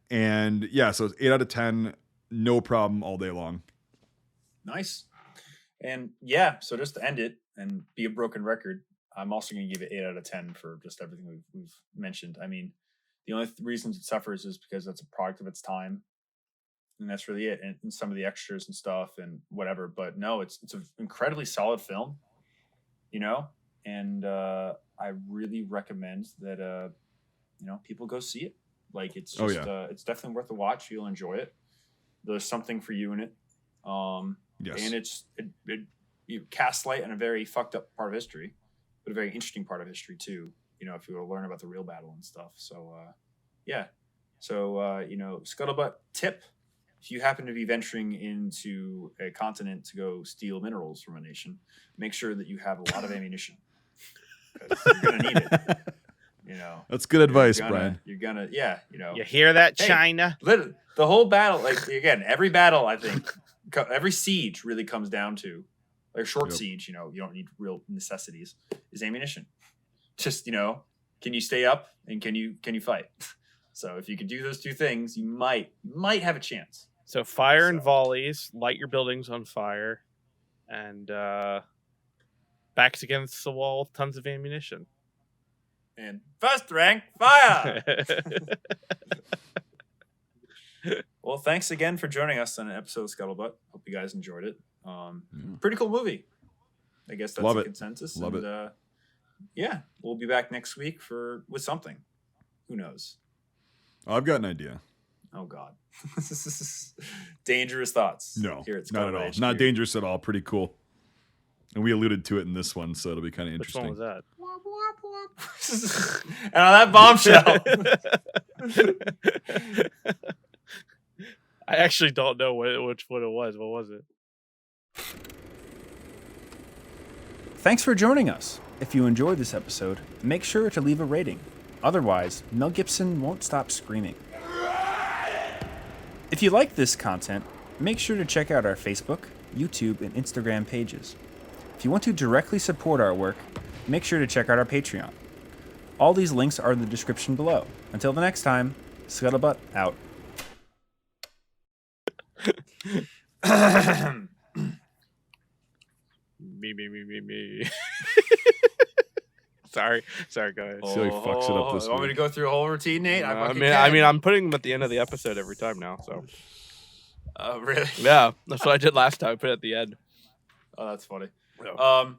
And yeah, so it's 8 out of 10, no problem all day long. Nice. And yeah, so just to end it and be a broken record, I'm also going to give it 8 out of 10 for just everything we've mentioned. I mean, the only reasons it suffers is because it's a product of its time. And that's really it. And some of the extras and stuff and whatever. But no, it's an incredibly solid film, you know? And I really recommend that, you know, people go see it. Like, it's just, it's definitely worth a watch. You'll enjoy it. There's something for you in it. Yes. And it casts light on a very fucked up part of history. but a very interesting part of history too. You know, if you were to learn about the real battle and stuff. So yeah. So you know, Scuttlebutt tip: if you happen to be venturing into a continent to go steal minerals from a nation, make sure that you have a lot of ammunition, because you're gonna need it. You know, That's good advice, Brian. You're gonna, yeah, you know. You hear that, Hey, China? The whole battle, like again, every battle, I think, every siege really comes down to, like a short siege. You know, you don't need real necessities. Is ammunition. Just, you know, can you stay up and can you fight? So if you can do those two things, you might have a chance. So fire and volleys, light your buildings on fire, and backs against the wall, tons of ammunition. And first rank, fire! Well, thanks again for joining us on an episode of Scuttlebutt. Hope you guys enjoyed it. Pretty cool movie. I guess that's the consensus. Love it. Yeah, we'll be back next week with something. Who knows? I've got an idea. Oh, God. Dangerous thoughts. No, here at not at all. HQ. Not dangerous at all. Pretty cool. And we alluded to it in this one, so it'll be kind of interesting. Which one was that? And on that bombshell. I actually don't know which one it was. What was it? Thanks for joining us. If you enjoyed this episode, make sure to leave a rating. Otherwise, Mel Gibson won't stop screaming. If you like this content, make sure to check out our Facebook, YouTube, and Instagram pages. If you want to directly support our work, make sure to check out our Patreon. All these links are in the description below. Until the next time, Scuttlebutt out. Me. Sorry, guys. See how he fucks it up this Want me to week. go through a whole routine, Nate? I mean, I'm putting them at the end of the episode every time now. So. Oh, really? Yeah, that's what I did last time. I put it at the end. Oh, that's funny. Yeah.